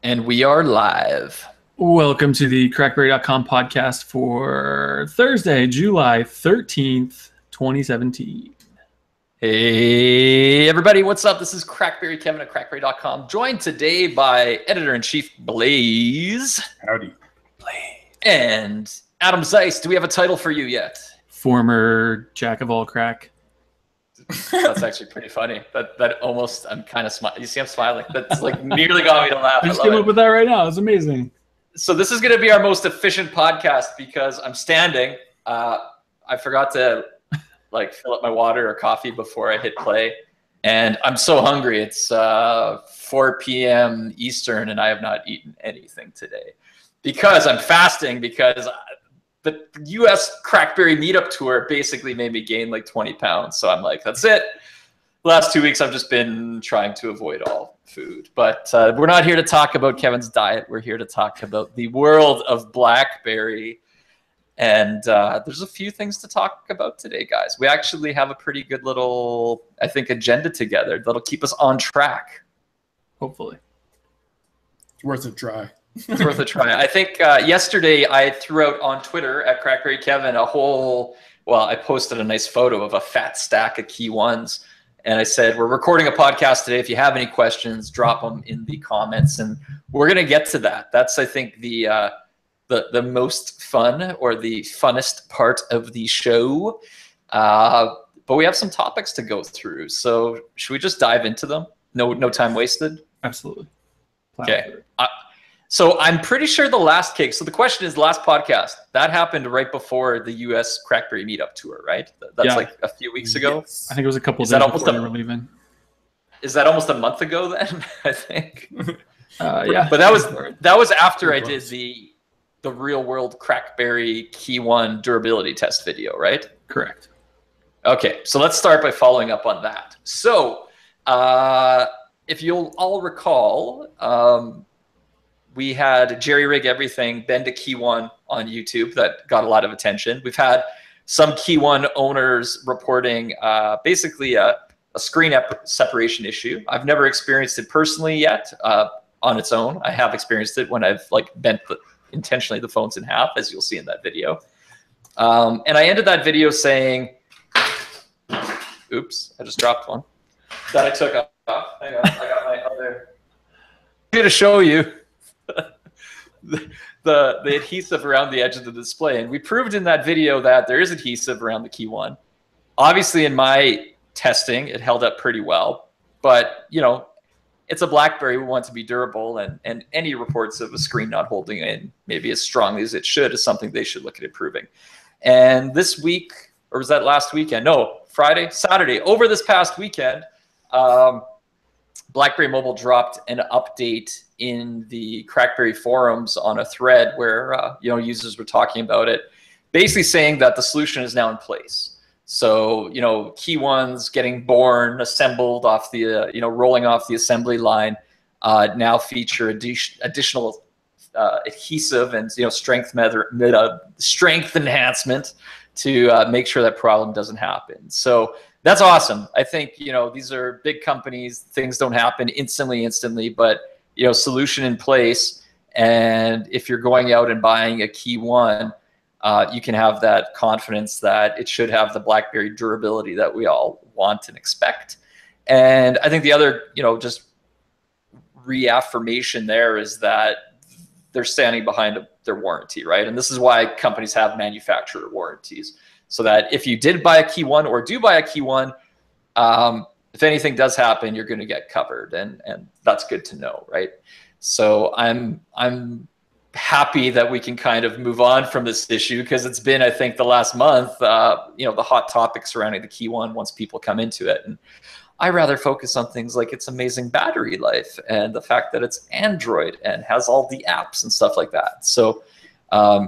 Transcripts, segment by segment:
And we are live. Welcome to the CrackBerry.com podcast for Thursday, July 13th, 2017. Hey, everybody. What's up? This is Crackberry Kevin at CrackBerry.com, joined today by Editor-in-Chief Blaze. Howdy. Blaze. And Adam Zeiss. Do we have a title for you yet? Former jack of all crack. That's actually pretty funny. That almost, I'm kind of smiling. You see I'm smiling? That's like nearly got me to laugh. I just came up with that right now. It's amazing. So this is going to be our most efficient podcast because I'm standing. I forgot to fill up my water or coffee before I hit play. And I'm so hungry. It's 4 p.m. Eastern and I have not eaten anything today because I'm fasting because the U.S. Crackberry meetup tour basically made me gain like 20 pounds. So I'm like, that's it. The last 2 weeks, I've just been trying to avoid all food. But we're not here to talk about Kevin's diet. We're here to talk about the world of Blackberry. And there's a few things to talk about today, guys. We actually have a pretty good little, I think, agenda together that'll keep us on track. Hopefully. It's worth a try. It's worth a try. I think yesterday I threw out on Twitter at Crackberry Kevin I posted a nice photo of a fat stack of key ones. And I said, we're recording a podcast today. If you have any questions, drop them in the comments. And we're going to get to that. That's, I think, the most fun or the funnest part of the show. But we have some topics to go through. So should we just dive into them? No time wasted? Absolutely. Okay. So I'm pretty sure the last kick. So the question is, last podcast that happened right before the U.S. Crackberry meetup tour, right? That's like a few weeks ago. Yes. I think it was a couple of days before we were leaving. Is that almost a month ago then? I think. Yeah. But that was after I did the real world Crackberry Key 1 durability test video, right? Correct. Okay, so let's start by following up on that. So if you'll all recall, we had Jerry Rig Everything, Bend to Key 1 on YouTube that got a lot of attention. We've had some Key 1 owners reporting basically a screen separation issue. I've never experienced it personally yet on its own. I have experienced it when I've bent intentionally the phones in half, as you'll see in that video. And I ended that video saying, oops, I just dropped one that I took off. Hang on, I got my other. I'm here to show you the adhesive around the edge of the display. And we proved in that video that there is adhesive around the Key 1. Obviously, in my testing, it held up pretty well. But, it's a BlackBerry. We want to be durable. And any reports of a screen not holding in maybe as strongly as it should is something they should look at improving. And this week, or was that last weekend? No, Saturday, over this past weekend, BlackBerry Mobile dropped an update in the Crackberry forums on a thread where users were talking about it, basically saying that the solution is now in place. So Key 1s getting born, assembled off the rolling off the assembly line, now feature additional adhesive and strength enhancement to make sure that problem doesn't happen. So that's awesome. I think, these are big companies. Things don't happen instantly, but, solution in place. And if you're going out and buying a Key 1, you can have that confidence that it should have the BlackBerry durability that we all want and expect. And I think the other, just reaffirmation there is that they're standing behind their warranty, right? And this is why companies have manufacturer warranties. So that if you did buy a Key 1 or do buy a Key 1, if anything does happen, you're going to get covered, and that's good to know, right? So I'm happy that we can kind of move on from this issue because it's been, I think, the last month, the hot topic surrounding the Key 1 once people come into it, and I rather focus on things like its amazing battery life and the fact that it's Android and has all the apps and stuff like that. So I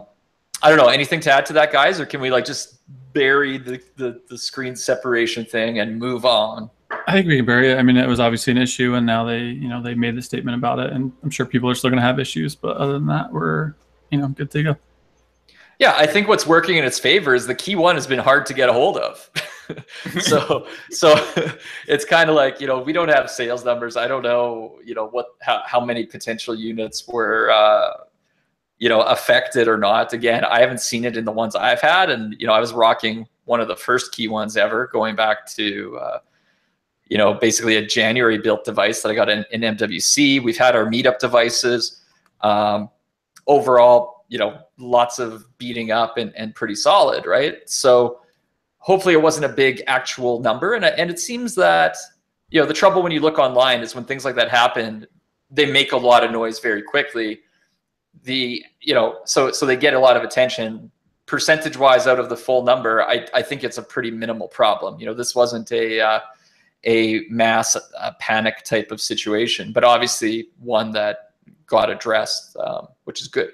don't know, anything to add to that, guys, or can we just bury the screen separation thing and move on? I think we can bury it. I mean, it was obviously an issue, and now they made the statement about it, and I'm sure people are still going to have issues, but other than that, we're good to go. Yeah, I think what's working in its favor is the Key 1 has been hard to get a hold of. so it's kind of like, we don't have sales numbers. I don't know, how many potential units were, affected or not. Again, I haven't seen it in the ones I've had. And, I was rocking one of the first key ones ever, going back to, basically a January built device that I got in MWC. We've had our meetup devices. Overall, lots of beating up and pretty solid, right? So hopefully it wasn't a big actual number. And it seems that, the trouble when you look online is when things like that happen, they make a lot of noise very quickly. So they get a lot of attention. Percentage wise out of the full number, I think it's a pretty minimal problem. This wasn't a mass panic type of situation, but obviously one that got addressed, which is good.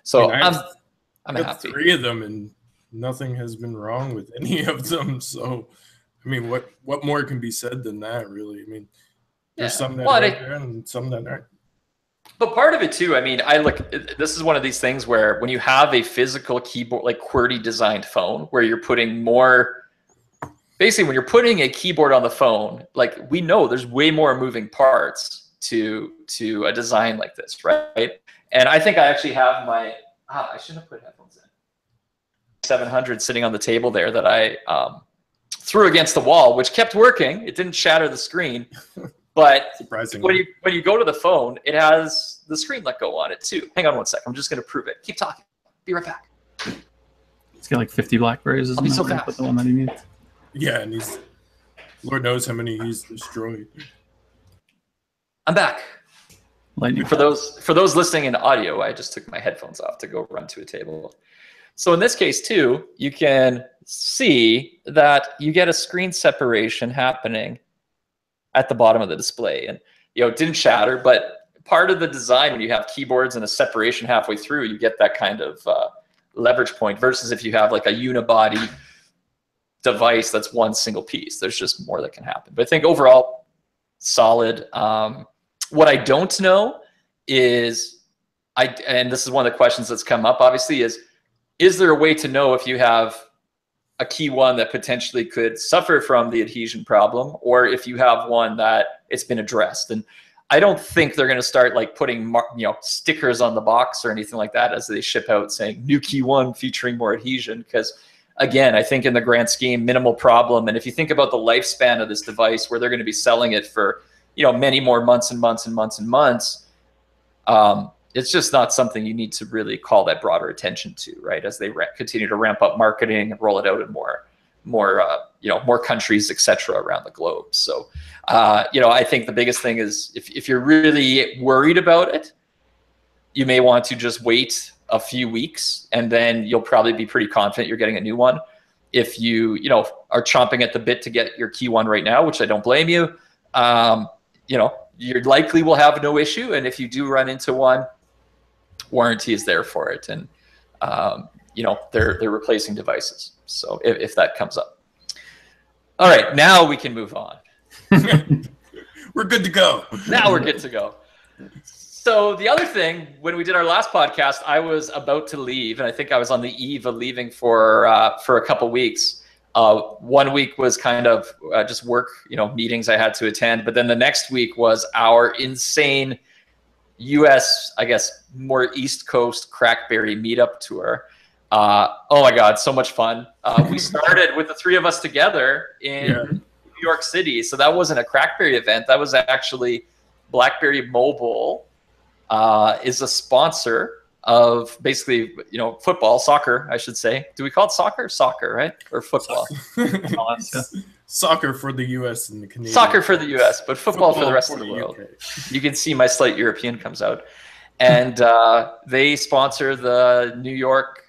So I'm happy. 3 of them, and nothing has been wrong with any of them. So, I mean, what more can be said than that, really? I mean, there's some that are there and some that aren't. But part of it too, I mean, this is one of these things where when you have a physical keyboard, like QWERTY designed phone, where you're putting more, basically when you're putting a keyboard on the phone, like we know there's way more moving parts to a design like this, right? And I think I actually have my, I shouldn't have put headphones in. 700 sitting on the table there that I threw against the wall, which kept working. It didn't shatter the screen. But when you go to the phone, it has the screen let go on it too. Hang on one sec. I'm just going to prove it. Keep talking. Be right back. He's got like 50 Blackberries. I'll be so fast. Put the one that he needs. Yeah, and Lord knows how many he's destroyed. I'm back. Lightning. For those listening in audio, I just took my headphones off to go run to a table. So in this case too, you can see that you get a screen separation happening at the bottom of the display, and it didn't shatter, but part of the design when you have keyboards and a separation halfway through, you get that kind of leverage point versus if you have like a unibody device that's one single piece. There's just more that can happen. But I think overall, solid. What I don't know is, and this is one of the questions that's come up obviously, is there a way to know if you have a key one that potentially could suffer from the adhesion problem, or if you have one that it's been addressed? And I don't think they're going to start like putting stickers on the box or anything like that as they ship out saying new key one featuring more adhesion, because again, I think in the grand scheme, minimal problem. And if you think about the lifespan of this device, where they're going to be selling it for many more months and months and months and months, it's just not something you need to really call that broader attention to, right? As they continue to ramp up marketing and roll it out in more countries, et cetera, around the globe. So, I think the biggest thing is if you're really worried about it, you may want to just wait a few weeks, and then you'll probably be pretty confident you're getting a new one. If you are chomping at the bit to get your key one right now, which I don't blame you, you likely will have no issue. And if you do run into one, warranty is there for it, and they're replacing devices. So if that comes up, all right, now we can move on. We're good to go. Now we're good to go. So the other thing, when we did our last podcast, I was about to leave, and I think I was on the eve of leaving for a couple weeks. 1 week was kind of just work, meetings I had to attend, but then the next week was our insane US, I guess, more East Coast Crackberry meetup tour. Oh my God, so much fun. We started with the 3 of us together in New York City. So that wasn't a Crackberry event. That was actually Blackberry Mobile is a sponsor of basically, football, soccer, I should say. Do we call it soccer? Soccer, right? Or football? Soccer for the U.S. and the Canadian. Soccer for the U.S., but football for the rest of the world. UK. You can see my slight European comes out. And they sponsor the New York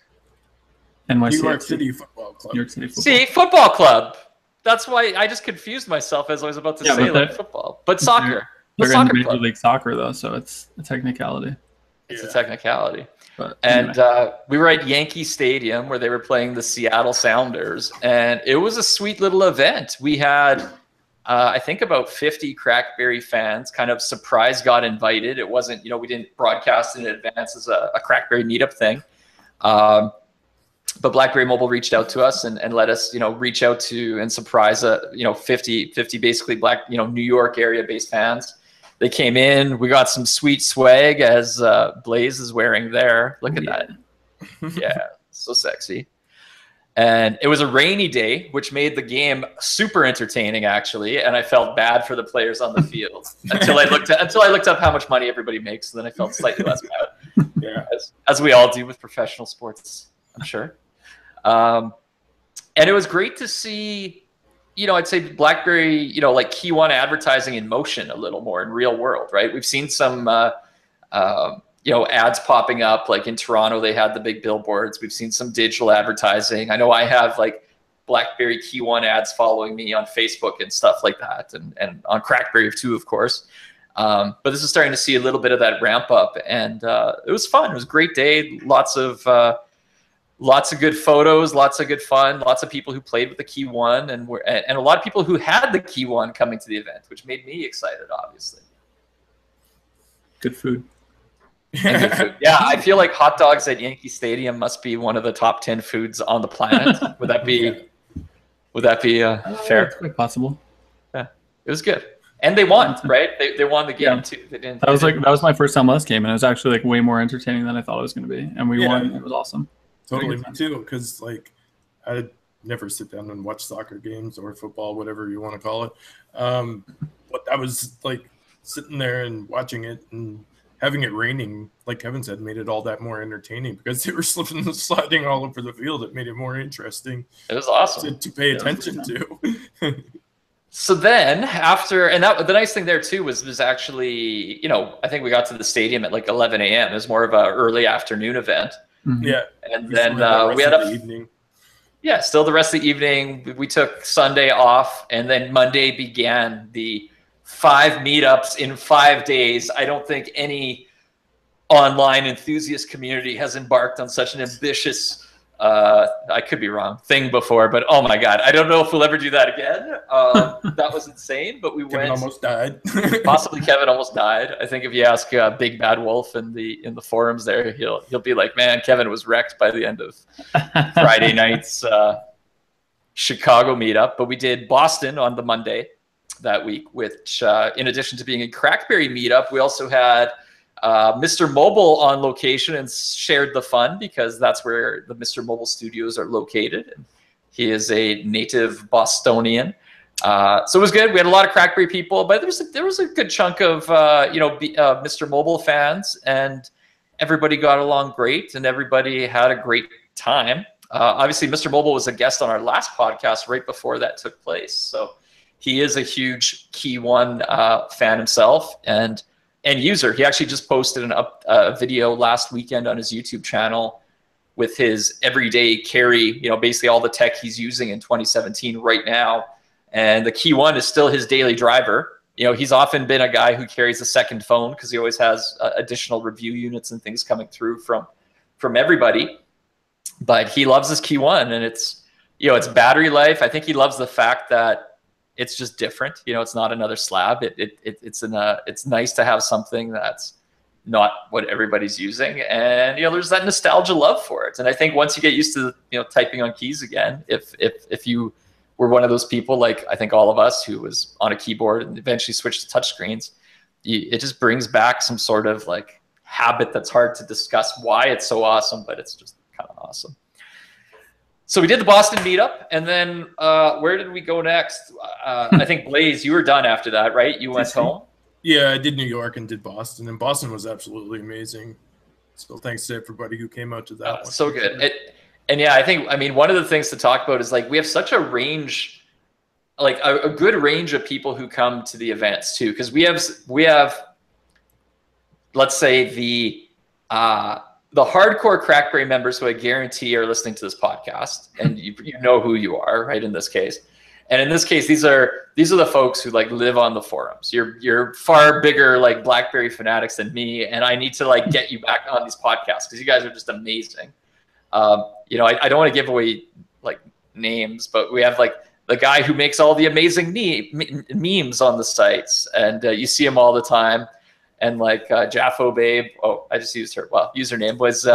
City Football Club. New York City Football. See, football club. That's why I just confused myself as I was about to say like football. But soccer. They're in Major League Soccer, though, so it's a technicality. It's a technicality. But and we were at Yankee Stadium where they were playing the Seattle Sounders, and it was a sweet little event. We had, I think, about 50 Crackberry fans. Kind of surprise got invited. It wasn't, we didn't broadcast in advance as a Crackberry meetup thing. but BlackBerry Mobile reached out to us and let us, reach out to and surprise 50 basically New York area based fans. They came in. We got some sweet swag, as Blaze is wearing there. Look at that. Yeah, so sexy. And it was a rainy day, which made the game super entertaining, actually. And I felt bad for the players on the field until I looked up how much money everybody makes. And then I felt slightly less bad. Yeah, as we all do with professional sports, I'm sure. And it was great to see. I'd say BlackBerry, like Key One advertising in motion a little more in real world, right? We've seen some, ads popping up. Like in Toronto, they had the big billboards. We've seen some digital advertising. I know I have like BlackBerry Key One ads following me on Facebook and stuff like that, and on CrackBerry too, of course. But this is starting to see a little bit of that ramp up, and it was fun. It was a great day. Lots of good photos, lots of good fun, lots of people who played with the Key One, and a lot of people who had the Key One coming to the event, which made me excited, obviously. Good food. And good food. Yeah, I feel like hot dogs at Yankee Stadium must be one of the top 10 foods on the planet. Would that be fair? It's quite possible. Yeah, it was good. And they won, right? They won the game too. That was my first MLS game, and it was actually like way more entertaining than I thought it was going to be. And we won. It was awesome. Totally, me too. Because like I never sit down and watch soccer games or football, whatever you want to call it. But I was like sitting there and watching it, and having it raining, like Kevin said, made it all that more entertaining because they were slipping and sliding all over the field. It made it more interesting. It was awesome to pay attention to. So then after, and the nice thing there too was actually, I think we got to the stadium at like 11 a.m. It was more of an early afternoon event. Mm-hmm. Yeah. And then we had evening. Yeah, still the rest of the evening. We took Sunday off, and then Monday began the 5 meetups in 5 days. I don't think any online enthusiast community has embarked on such an ambitious I could be wrong, thing before, but oh my God, I don't know if we'll ever do that again. That was insane, but we Kevin almost died. Possibly Kevin almost died. I think if you ask Big Bad Wolf in the forums there, he'll be like, man, Kevin was wrecked by the end of Friday night's Chicago meetup. But we did Boston on the Monday that week, which in addition to being a CrackBerry meetup, we also had Mr. Mobile on location and shared the fun because that's where the Mr. Mobile studios are located. And he is a native Bostonian. So it was good. We had a lot of CrackBerry people, but there was a good chunk of, Mr. Mobile fans, and everybody got along great and everybody had a great time. Obviously, Mr. Mobile was a guest on our last podcast right before that took place. So he is a huge Key One fan himself and user. He actually just posted a video last weekend on his YouTube channel with his everyday carry, basically all the tech he's using in 2017 right now. And the Key One is still his daily driver. He's often been a guy who carries a second phone because he always has additional review units and things coming through from everybody. But he loves his Key One, and it's battery life. I think he loves the fact that it's just different. It's not another slab. It's nice to have something that's not what everybody's using. And, there's that nostalgia love for it. And I think once you get used to, typing on keys again, if you were one of those people, like I think all of us who was on a keyboard and eventually switched to touchscreens, it just brings back some sort of like habit that's hard to discuss why it's so awesome, but it's just kind of awesome. So we did the Boston meetup, and then where did we go next? I think, Blaze, you were done after that, right? You went home? Yeah, I did New York and did Boston, and Boston was absolutely amazing. So thanks to everybody who came out to that one. So good. And yeah, I mean, one of the things to talk about is like we have such a range, like a good range of people who come to the events too, because we have, let's say the hardcore CrackBerry members who I guarantee are listening to this podcast, and you know who you are, right? In this case, and in this case, these are the folks who like live on the forums. You're far bigger like BlackBerry fanatics than me, and I need to like get you back on these podcasts because you guys are just amazing. I don't want to give away like names, but we have like the guy who makes all the amazing memes on the sites, and you see him all the time. and like Jaffo Babe. Oh, I just used her. Well, username was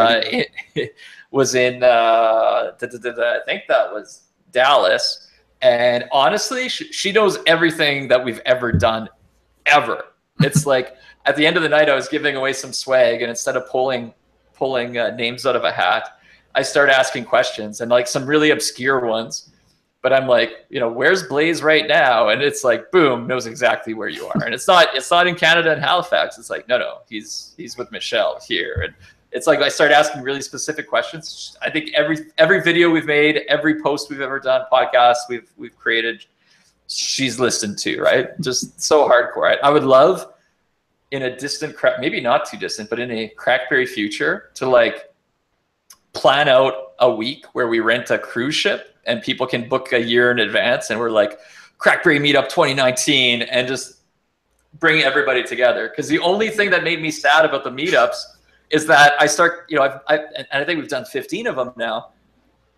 was in I think that was Dallas. And honestly, she knows everything that we've ever done, ever. It's like at the end of the night, I was giving away some swag, and instead of pulling names out of a hat, I started asking questions, and like some really obscure ones. But I'm like, you know, where's Blaze right now? And it's like, boom, knows exactly where you are. And it's not in Canada and Halifax. It's like, no, he's with Michelle here. And it's like I started asking really specific questions. I think every video we've made, every post we've ever done, podcast we've created, she's listened to, right? Just so hardcore. I would love in a distant, maybe not too distant, but in a Crackberry future to like plan out a week where we rent a cruise ship and people can book a year in advance, and we're like Crackberry Meetup 2019 and just bring everybody together. Because the only thing that made me sad about the meetups is that I start, you know, and I think we've done 15 of them now.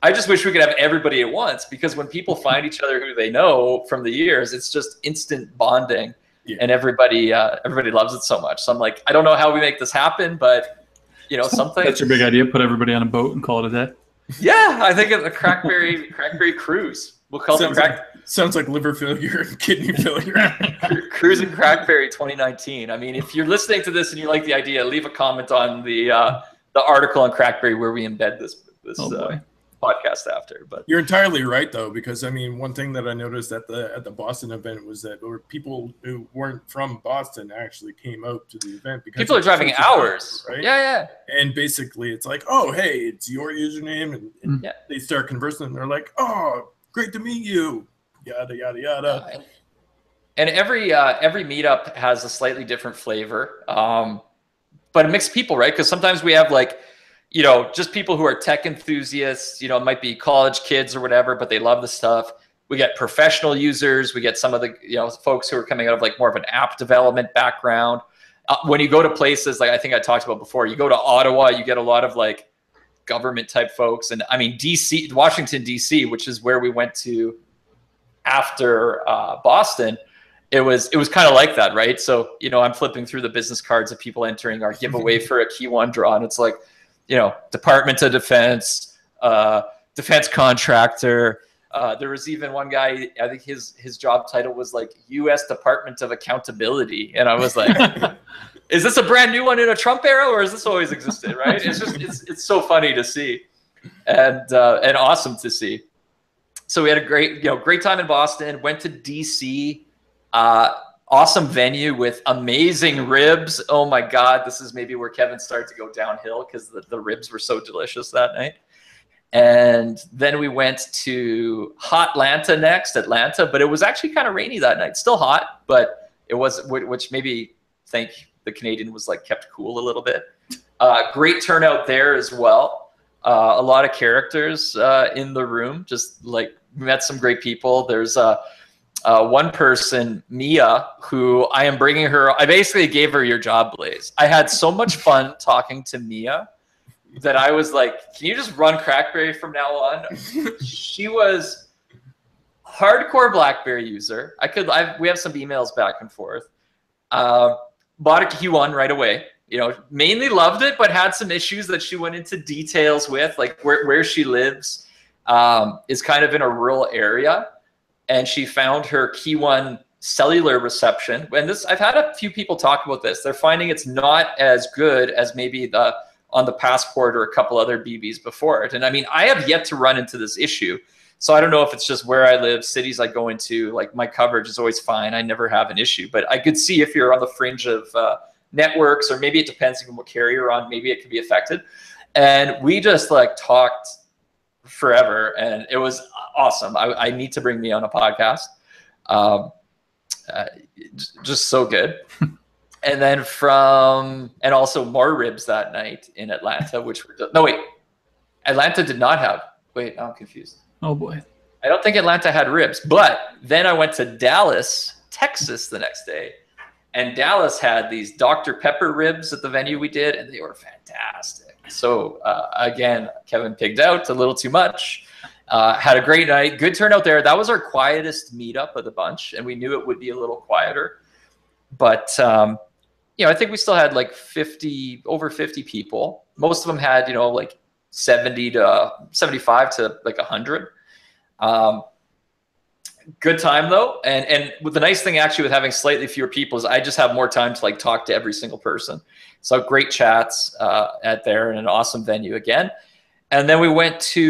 I just wish we could have everybody at once, because when people find each other who they know from the years, it's just instant bonding, and everybody loves it so much. So I'm like, I don't know how we make this happen, but you know, something. That's your big idea. Put everybody on a boat and call it a day. Yeah, I think it's a Crackberry cruise. We'll call it sounds like liver failure and kidney failure. Cruising Crackberry 2019. I mean, if you're listening to this and you like the idea, leave a comment on the article on Crackberry where we embed this podcast after. But you're entirely right, though, because I mean, one thing that I noticed at the Boston event was that there were people who weren't from Boston actually came out to the event because people are driving hours, right? Yeah. And basically, it's like, oh, hey, it's your username, and they start conversing, and they're like, oh, great to meet you, yada yada yada. And every meetup has a slightly different flavor, but it mixed people, right? Because sometimes we have like, you know, just people who are tech enthusiasts, you know, it might be college kids or whatever, but they love the stuff. We get professional users. We get some of the, you know, folks who are coming out of like more of an app development background. When you go to places like I think I talked about before, you go to Ottawa, you get a lot of like government type folks. And I mean, DC, Washington, DC, which is where we went to after Boston. It was kind of like that, right? So, you know, I'm flipping through the business cards of people entering our giveaway for a key one draw. And it's like, you know, Department of Defense, defense contractor. There was even one guy, I think his job title was like U.S. Department of Accountability. And I was like, is this a brand new one in a Trump era, or has this always existed, right? It's just, it's so funny to see and awesome to see. So we had a great time in Boston, went to DC, awesome venue with amazing ribs. Oh my God, this is maybe where Kevin started to go downhill because the ribs were so delicious that night. And then we went to Atlanta next, but it was actually kind of rainy that night. Still hot, but it was, which maybe thank the Canadian was like kept cool a little bit. Great turnout there as well. A lot of characters in the room, just like met some great people. There's one person, Mia, who I am bringing her. I basically gave her your job, Blaze. I had so much fun talking to Mia that I was like, can you just run Crackberry from now on? She was hardcore Blackberry user. We have some emails back and forth. Bought a Q1 right away. You know, mainly loved it, but had some issues that she went into details with, like where she lives is kind of in a rural area. And she found her Key1 cellular reception. And this, I've had a few people talk about this. They're finding it's not as good as maybe on the Passport or a couple other BBs before it. And I mean, I have yet to run into this issue. So I don't know if it's just where I live, cities I go into, like my coverage is always fine. I never have an issue. But I could see if you're on the fringe of networks, or maybe it depends on what carrier you're on, maybe it could be affected. And we just like talked forever, and it was awesome. I need to bring me on a podcast. Just so good. And then and also more ribs that night in Atlanta, which were, no, wait, Atlanta did not have, wait, I'm confused. Oh boy. I don't think Atlanta had ribs, but then I went to Dallas, Texas the next day, and Dallas had these Dr. Pepper ribs at the venue we did, and they were fantastic. So again, Kevin pigged out a little too much. Had a great night, good turnout there. That was our quietest meetup of the bunch, and we knew it would be a little quieter. But I think we still had like over 50 people. Most of them had, like 70 to 75 to like 100. Good time though. And with the nice thing actually with having slightly fewer people is I just have more time to like talk to every single person. So great chats at there, and an awesome venue again. And then we went to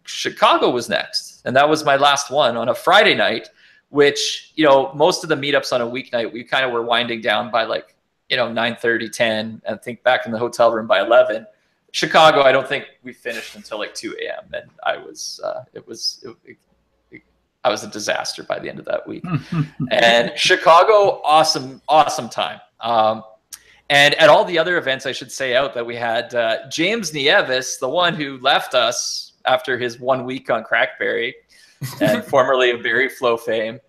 Chicago was next. And that was my last one on a Friday night, which, most of the meetups on a weeknight, we kind of were winding down by like, 9:30, 10, and I think back in the hotel room by 11. Chicago, I don't think we finished until like 2 a.m. And I was a disaster by the end of that week. And Chicago, awesome time. And at all the other events, I should say out that we had James Nieves, the one who left us after his 1 week on Crackberry and formerly of Berry Flow fame.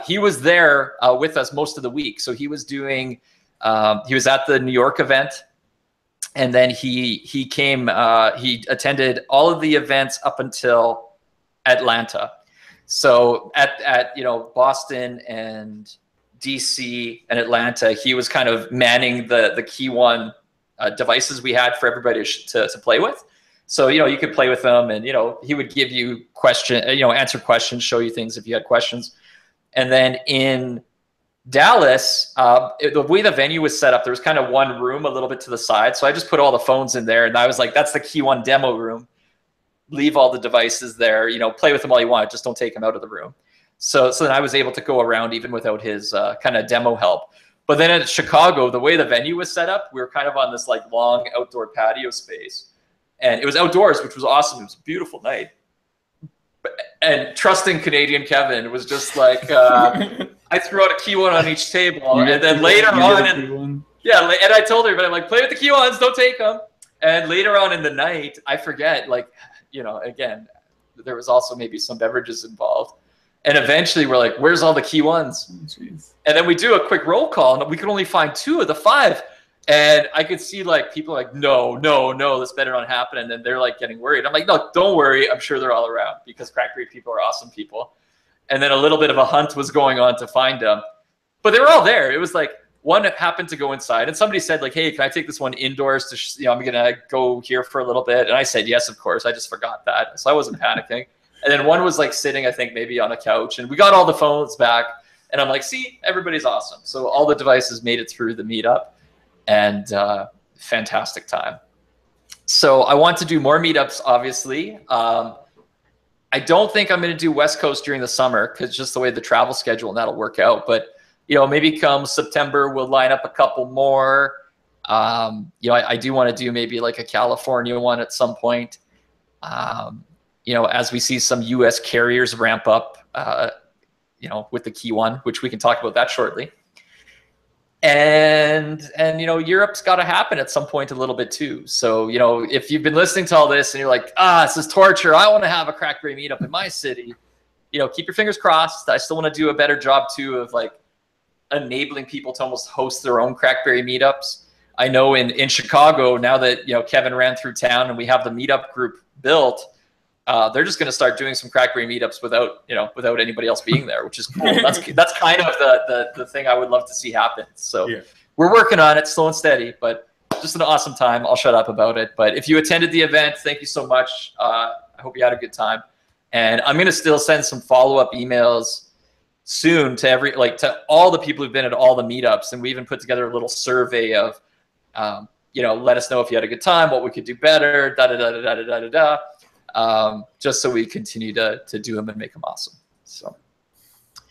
He was there with us most of the week. So he was doing, he was at the New York event. And then he came, he attended all of the events up until Atlanta. So at Boston and DC and Atlanta, he was kind of manning the key one devices we had for everybody to play with. So, you could play with them, and, he would give you answer questions, show you things if you had questions. And then in Dallas, the way the venue was set up, there was kind of one room a little bit to the side. So I just put all the phones in there, and I was like, that's the key one demo room. Leave all the devices there, play with them all you want, just don't take them out of the room. So then I was able to go around even without his kind of demo help. But then at Chicago, the way the venue was set up, we were kind of on this like long outdoor patio space. And it was outdoors, which was awesome. It was a beautiful night. And trusting Canadian Kevin was just like, I threw out a key one on each table. And then later on, and I told her, but I'm like, play with the key ones, don't take them. And later on in the night, I forget, like, again, there was also maybe some beverages involved. And eventually we're like, where's all the key ones? Oh, and then we do a quick roll call, and we could only find 2 of the 5. And I could see like people are like, no, this better not happen. And then they're like getting worried. I'm like, no, don't worry. I'm sure they're all around, because Crackberry people are awesome people. And then a little bit of a hunt was going on to find them. But they were all there. It was like one happened to go inside, and somebody said like, hey, can I take this one indoors to, I'm going to go here for a little bit. And I said, yes, of course. I just forgot that. So I wasn't panicking. And then one was like sitting, I think maybe on a couch, and we got all the phones back, and I'm like, see, everybody's awesome. So all the devices made it through the meetup, and fantastic time. So I want to do more meetups, obviously. I don't think I'm going to do West Coast during the summer, because just the way the travel schedule, and that'll work out. But, maybe come September, we'll line up a couple more. I do want to do maybe like a California one at some point. As we see some U.S. carriers ramp up, with the key one, which we can talk about that shortly. And Europe's got to happen at some point a little bit too. So, if you've been listening to all this and you're like, this is torture, I want to have a Crackberry meetup in my city, keep your fingers crossed. I still want to do a better job too of like enabling people to almost host their own Crackberry meetups. I know in Chicago, now that, Kevin ran through town and we have the meetup group built, they're just going to start doing some Crackberry meetups without anybody else being there, which is cool. That's kind of the thing I would love to see happen. So we're working on it, slow and steady, but just an awesome time. I'll shut up about it. But if you attended the event, thank you so much. I hope you had a good time. And I'm going to still send some follow-up emails soon to all the people who've been at all the meetups. And we even put together a little survey of, let us know if you had a good time, what we could do better, just so we continue to do them and make them awesome. So,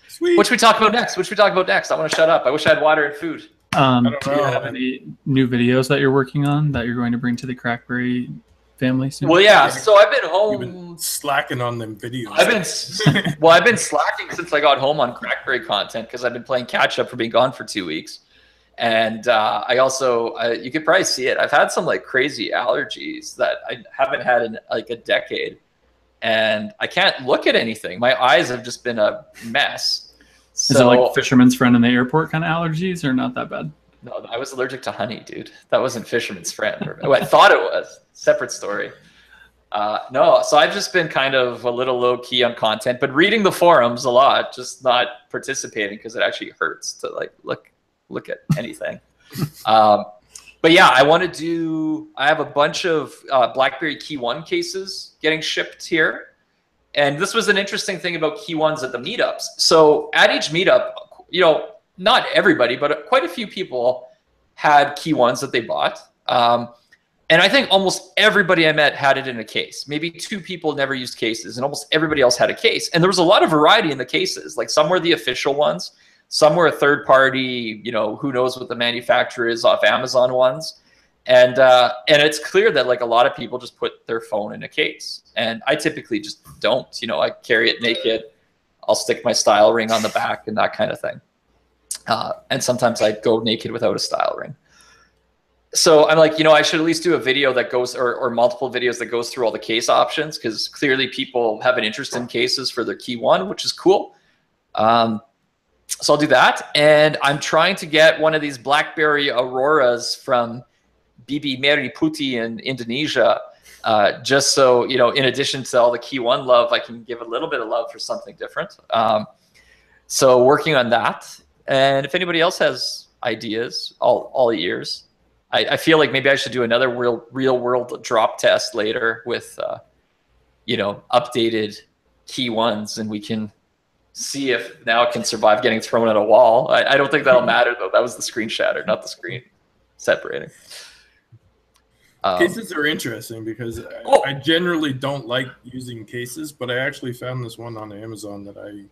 sweet. What should we talk about next? I want to shut up. I wish I had water and food. Do you have any new videos that you're working on that you're going to bring to the Crackberry family soon? Well, yeah. So I've been home. You've been slacking on them videos. I've been slacking since I got home on Crackberry content, because I've been playing catch up for being gone for 2 weeks. And I also, you could probably see it, I've had some like crazy allergies that I haven't had in like a decade. And I can't look at anything. My eyes have just been a mess. Is it like fisherman's friend in the airport kind of allergies, or not that bad? No, I was allergic to honey, dude. That wasn't fisherman's friend. I thought it was. Separate story. No, so I've just been kind of a little low key on content, but reading the forums a lot, just not participating because it actually hurts to like look at anything. But yeah, I have a bunch of Blackberry T1 cases getting shipped here. And this was an interesting thing about T1s at the meetups. So at each meetup, you know, not everybody, but quite a few people had T1s that they bought. And I think almost everybody I met had it in a case. Maybe 2 people never used cases, and almost everybody else had a case. And there was a lot of variety in the cases. Like some were the official ones. Some were a third party, you know, who knows what the manufacturer is off Amazon ones. And it's clear that like a lot of people just put their phone in a case. And I typically just don't, you know, I carry it naked. I'll stick my style ring on the back and that kind of thing. And sometimes I go naked without a style ring. So I'm like, you know, I should at least do a video that goes, or multiple videos that goes through all the case options, because clearly people have an interest in cases for their T1, which is cool. So I'll do that. And I'm trying to get one of these Blackberry Auroras from Bibi Meri Putih in Indonesia, just so, you know, in addition to all the T1 love, I can give a little bit of love for something different. So working on that. And if anybody else has ideas, all ears. I feel like maybe I should do another real world drop test later with, you know, updated T1s, and we can see if now it can survive getting thrown at a wall. I don't think that'll matter though. That was the screen shatter, not the screen separating. Cases are interesting because I generally don't like using cases, but I actually found this one on Amazon that I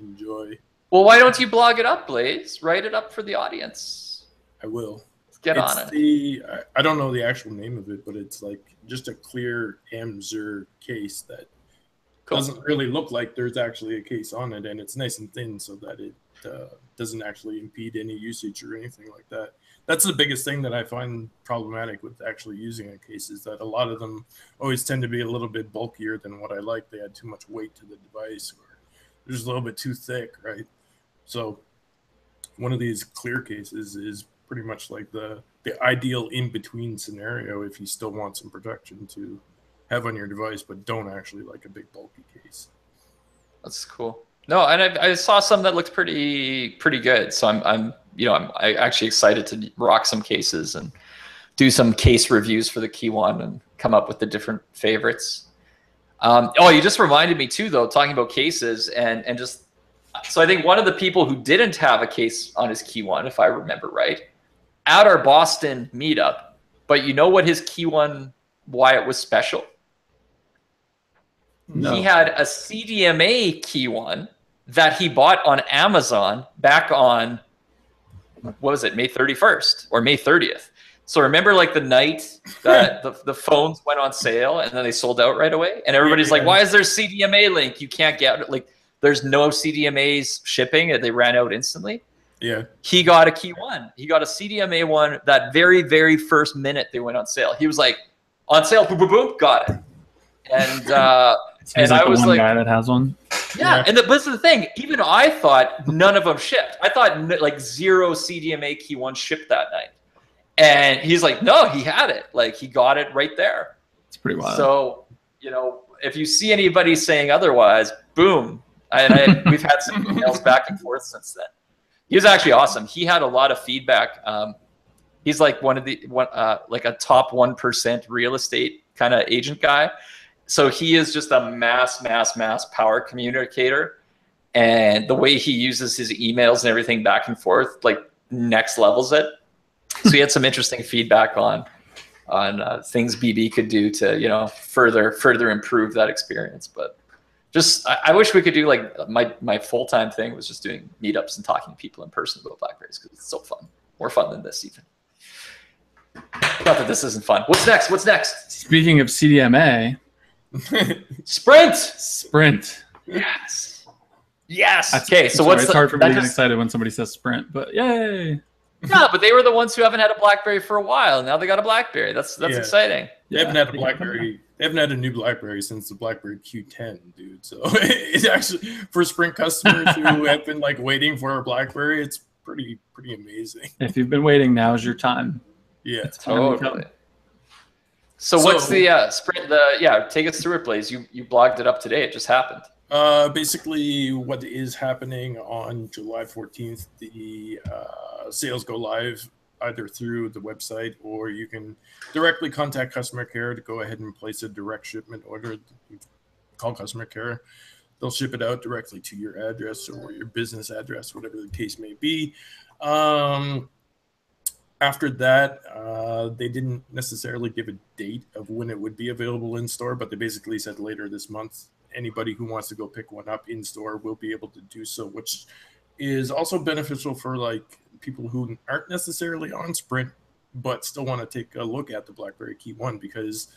enjoy. Well, why don't you blog it up, Blaze? Write it up for the audience. I will. Get on it. I don't know the actual name of it, but it's like just a clear Amzer case that doesn't really look like there's actually a case on it, and it's nice and thin so that it doesn't actually impede any usage or anything like that. That's the biggest thing that I find problematic with actually using a case, is that a lot of them always tend to be a little bit bulkier than what I like. They add too much weight to the device, or they're just a little bit too thick, right? So one of these clear cases is pretty much like the ideal in-between scenario if you still want some protection to have on your device, but don't actually like a big bulky case. That's cool. No, and I saw some that looked pretty good. So I'm actually excited to rock some cases and do some case reviews for the T1 and come up with the different favorites. You just reminded me too, though, talking about cases and just, so I think one of the people who didn't have a case on his T1, if I remember right, at our Boston meetup, but you know what his T1, why it was special? No. He had a CDMA T1 that he bought on Amazon back on, what was it, May 31st or May 30th. So remember like the night that the phones went on sale and then they sold out right away? And everybody's like, why is there a CDMA link? You can't get it. Like, there's no CDMAs shipping, and they ran out instantly. Yeah. He got a T1. He got a CDMA one that very, very first minute they went on sale. He was like, on sale, boom, boom, boom, got it. And and I was like, guy that has one. Yeah, and this is the thing. Even I thought none of them shipped. I thought like 0 CDMA T1 shipped that night. And he's like, no, he had it. Like, he got it right there. It's pretty wild. So, you know, if you see anybody saying otherwise, boom. We've had some emails back and forth since then. He was actually awesome. He had a lot of feedback. He's like like a top 1% real estate kind of agent guy. So he is just a mass power communicator. And the way he uses his emails and everything back and forth, like, next levels it. So he had some interesting feedback on things BB could do to, you know, further improve that experience. But just, I wish we could do like my full-time thing was just doing meetups and talking to people in person about Blackberries, because it's so fun. More fun than this even. Not that this isn't fun. What's next? Speaking of CDMA. Sprint. Yes. Okay, so it's hard for me to get excited when somebody says Sprint, but yay. Yeah, but they were the ones who haven't had a BlackBerry for a while. Now they got a BlackBerry. That's exciting. They haven't had a BlackBerry. They haven't had a new BlackBerry since the BlackBerry Q10, dude. So it's actually, for Sprint customers who have been like waiting for a BlackBerry, it's pretty amazing. If you've been waiting, now's your time. Yeah, totally. So what's the Sprint? Take us through it, Blaze. You blogged it up today. It just happened. Basically, what is happening on July 14th, the sales go live either through the website, or you can directly contact customer care to go ahead and place a direct shipment order. Call customer care. They'll ship it out directly to your address or your business address, whatever the case may be. After that, they didn't necessarily give a date of when it would be available in store, but they basically said later this month. Anybody who wants to go pick one up in store will be able to do so, which is also beneficial for like people who aren't necessarily on Sprint but still want to take a look at the BlackBerry Key 1, because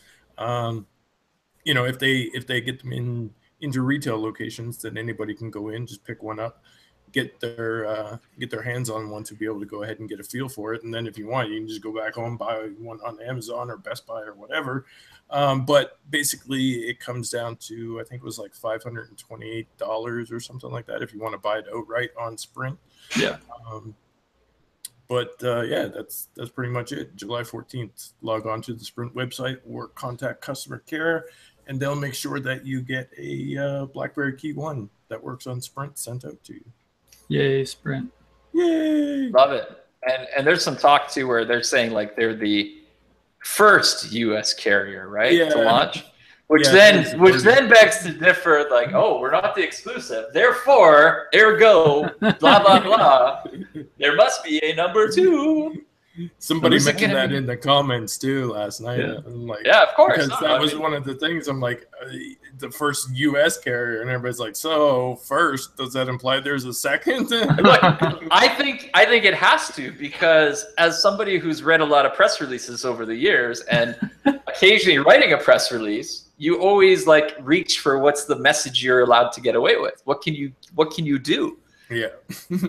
if they get them into retail locations, then anybody can go in, just pick one up, get their hands on one to be able to go ahead and get a feel for it. And then if you want, you can just go back home, buy one on Amazon or Best Buy or whatever. But basically it comes down to, I think it was like $528 or something like that if you want to buy it outright on Sprint. Yeah. That's pretty much it. July 14th, log on to the Sprint website or contact customer care, and they'll make sure that you get a BlackBerry Key 1 that works on Sprint sent out to you. Yay, Sprint. Yay. Love it. And there's some talk too where they're saying like they're the first US carrier, right? Yeah. To launch. Which then begs to differ, like, oh, we're not the exclusive. Therefore, ergo, blah, blah, blah. There must be a number 2. Somebody mentioned that in the comments too last night. Yeah. I'm like, yeah, of course. Because that was one of the things. I'm like, the first U.S. carrier, and everybody's like, so first, does that imply there's a second? Look, I think it has to, because as somebody who's read a lot of press releases over the years and occasionally writing a press release, you always like reach for what's the message you're allowed to get away with. What can you do? Yeah.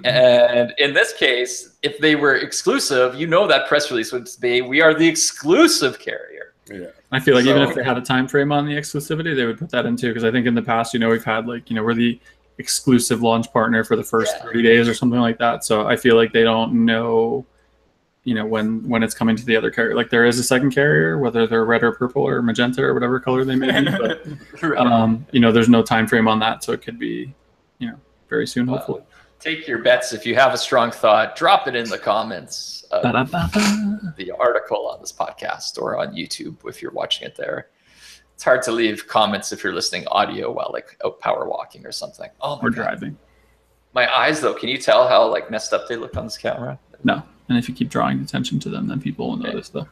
And in this case, if they were exclusive, that press release would say, we are the exclusive carrier. Yeah. I feel like even if they had a time frame on the exclusivity, they would put that in too. Because I think in the past, we've had we're the exclusive launch partner for the first 30 days or something like that. So I feel like they don't know, when it's coming to the other carrier. Like there is a second carrier, whether they're red or purple or magenta or whatever color they may be. But there's no time frame on that, so it could be, very soon, hopefully. Take your bets. If you have a strong thought, drop it in the comments of the article on this podcast or on YouTube if you're watching it there. It's hard to leave comments if you're listening audio while out power walking or something. Or driving. My eyes, though, can you tell how messed up they look on this camera? No. And if you keep drawing attention to them, then people will notice, though.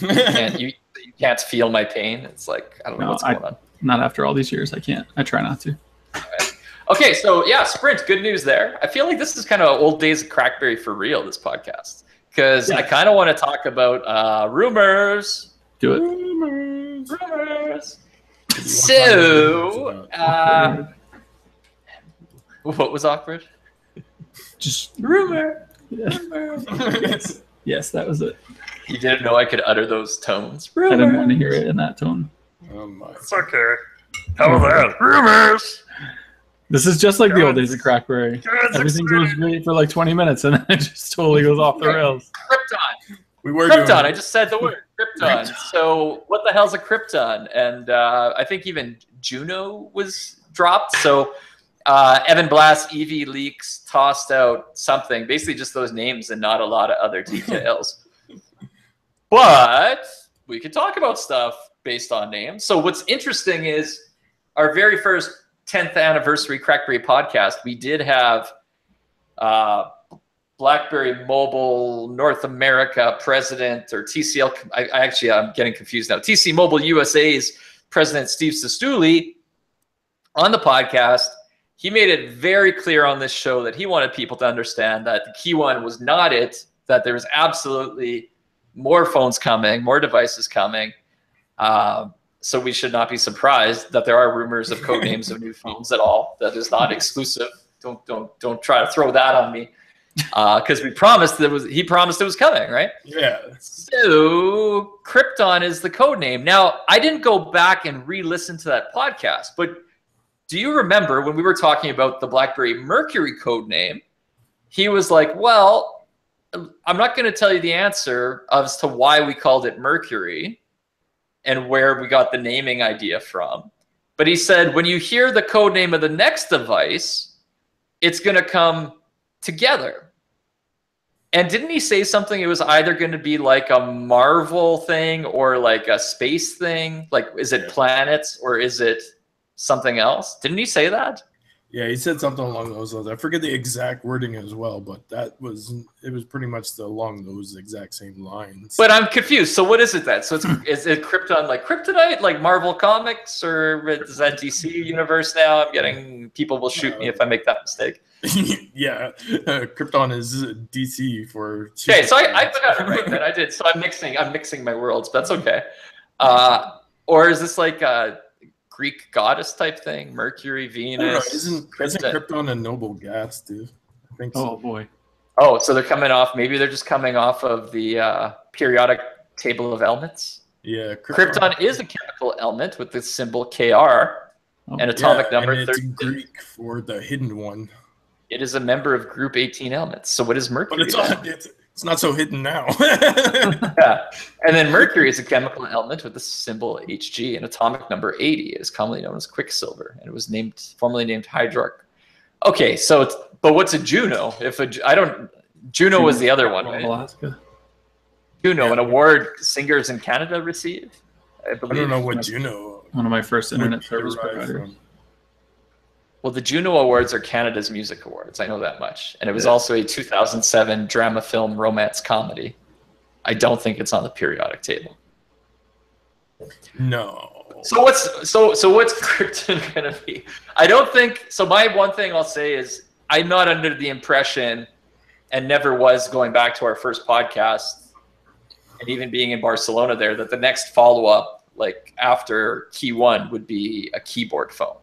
You can't feel my pain. It's like, I don't know what's going on. Not after all these years. I can't. I try not to. All right. Okay, so Sprint, good news there. I feel like this is kind of old days of CrackBerry for real, this podcast, because I kind of want to talk about rumors. Do it. Rumors. So, what was awkward? Just rumor. Yes, that was it. You didn't know I could utter those tones. Rumor. I didn't want to hear it in that tone. It's okay. How about rumors? This is just like the old days of CrackBerry. Everything goes great for 20 minutes, and then it just totally goes off the rails. Krypton. Krypton. I just said the word Krypton. So what the hell's a Krypton? And I think even Juno was dropped. So Evan Blass, EV Leaks tossed out something, basically just those names and not a lot of other details. But we could talk about stuff based on names. So what's interesting is our very first 10th anniversary CrackBerry podcast, we did have BlackBerry Mobile North America president, or TCL. I'm getting confused now. TC Mobile USA's president, Steve Sestouli, on the podcast. He made it very clear on this show that he wanted people to understand that the Key 1 was not it, that there was absolutely more phones coming, more devices coming. So we should not be surprised that there are rumors of code names of new phones at all. That is not exclusive. Don't try to throw that on me, because he promised it was coming, right? Yeah. So Krypton is the code name. Now, I didn't go back and re-listen to that podcast, but do you remember when we were talking about the BlackBerry Mercury code name? He was like, "Well, I'm not going to tell you the answer as to why we called it Mercury, and where we got the naming idea from. But he said, when you hear the code name of the next device, it's going to come together. And didn't he say something? It was either going to be like a Marvel thing or like a space thing. Like, is it planets or is it something else? Didn't he say that? Yeah, he said something along those lines. I forget the exact wording as well, but it was pretty much along those exact same lines. But I'm confused. So what is it then? So is it Krypton like Kryptonite, like Marvel Comics, or is that DC universe now? I'm getting, people will shoot me if I make that mistake. Yeah, Krypton is DC for. Okay, so I got it right then. I did. So I'm mixing my worlds. But that's okay. Or is this like a Greek goddess type thing? Mercury, Venus. Isn't Krypton a noble gas, dude? I think so. Oh boy. Oh, so they're coming off. Maybe they're just coming off of the periodic table of elements. Yeah, Krypton is a chemical element with the symbol Kr and atomic number 30. It's Greek for the hidden one. It is a member of group 18 elements. So what is Mercury? But it's not so hidden now. Yeah. And then Mercury is a chemical element with the symbol Hg and atomic number 80. It is commonly known as Quicksilver, and it was formerly named Hydrox. Okay, so but what's a Juno? Juno was the other one, right? Alaska. Juno, an award singers in Canada receive. I don't know what Juno. One of my first internet service providers. Well, the Juno Awards are Canada's music awards. I know that much. And it was also a 2007 drama film romance comedy. I don't think it's on the periodic table. No. So what's Krypton gonna be? I don't think so. My one thing I'll say is I'm not under the impression, and never was, going back to our first podcast and even being in Barcelona there, that the next follow-up, like after Key 1, would be a keyboard phone.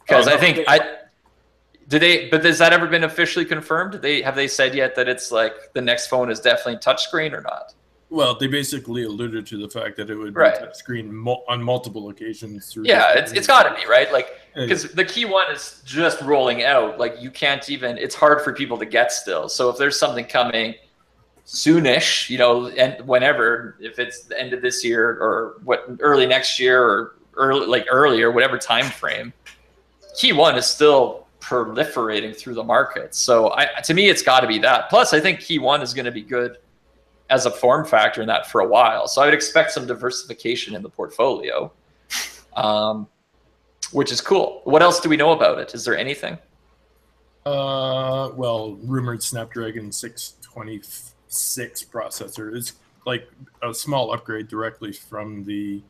Because I think but has that ever been officially confirmed? Have they said yet that it's like the next phone is definitely touchscreen or not? Well, they basically alluded to the fact that it would be touchscreen on multiple occasions. Yeah, it's got to be, right? Like, because the Key 1 is just rolling out. Like, you can't even, it's hard for people to get still. So if there's something coming soonish, and whenever, if it's the end of this year or early next year or earlier, whatever time frame, Key 1 is still proliferating through the market. So to me, it's got to be that. Plus, I think Key 1 is going to be good as a form factor in that for a while. So I would expect some diversification in the portfolio, which is cool. What else do we know about it? Is there anything? Well, rumored Snapdragon 626 processor. It's like a small upgrade directly from the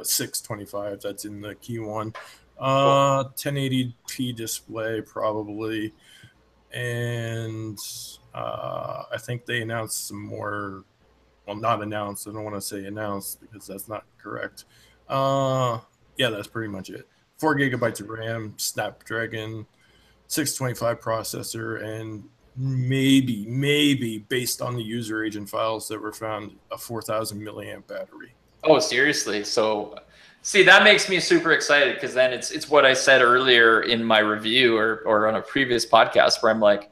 625 that's in the Key 1. 1080p display probably, and I think they announced some more. Well, not announced. I don't want to say announced because that's not correct. Yeah, that's pretty much it. 4 gigabytes of RAM, Snapdragon 625 processor, and maybe based on the user agent files that were found, a 4,000 milliamp battery. Oh, seriously? So, see, that makes me super excited because then it's what I said earlier in my review or on a previous podcast where I'm like,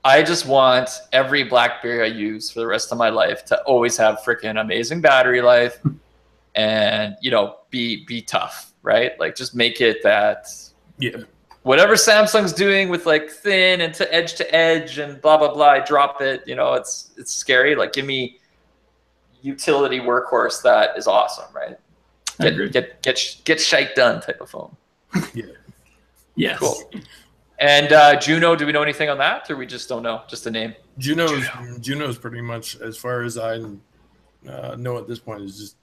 I just want every BlackBerry I use for the rest of my life to always have freaking amazing battery life and, be tough, right? Like, just make it that whatever Samsung's doing with like thin and to edge and blah, blah, blah, I drop it, it's scary. Like, give me utility workhorse that is awesome, right? Get shite done type of phone. Yeah. Yes. Cool. And Juno, do we know anything on that, or we just don't know? Just the name. Juno's pretty much, as far as I know at this point, is just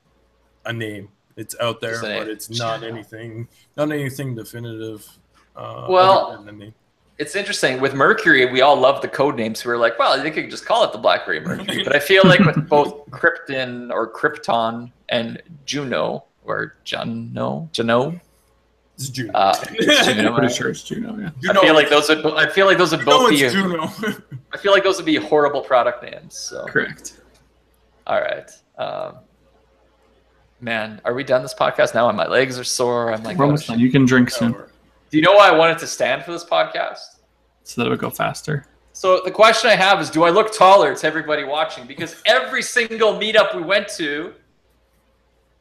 a name. It's out there, but it's not anything definitive. Well, other than the name. It's interesting. With Mercury, we all love the code names. We were like, well, they could just call it the BlackBerry Mercury. But I feel like with both Krypton or Krypton and Juno or Juno. It's Juno. I'm pretty sure it's Juno. Yeah. Juno. I feel like those would both be. Juno. I feel like those would be horrible product names. So. Correct. All right. Man, are we done this podcast now? My legs are sore. I'm like, we're almost done. You can drink soon. Do you know why I wanted to stand for this podcast? So that it would go faster. So the question I have is, do I look taller to everybody watching? Because every single meetup we went to,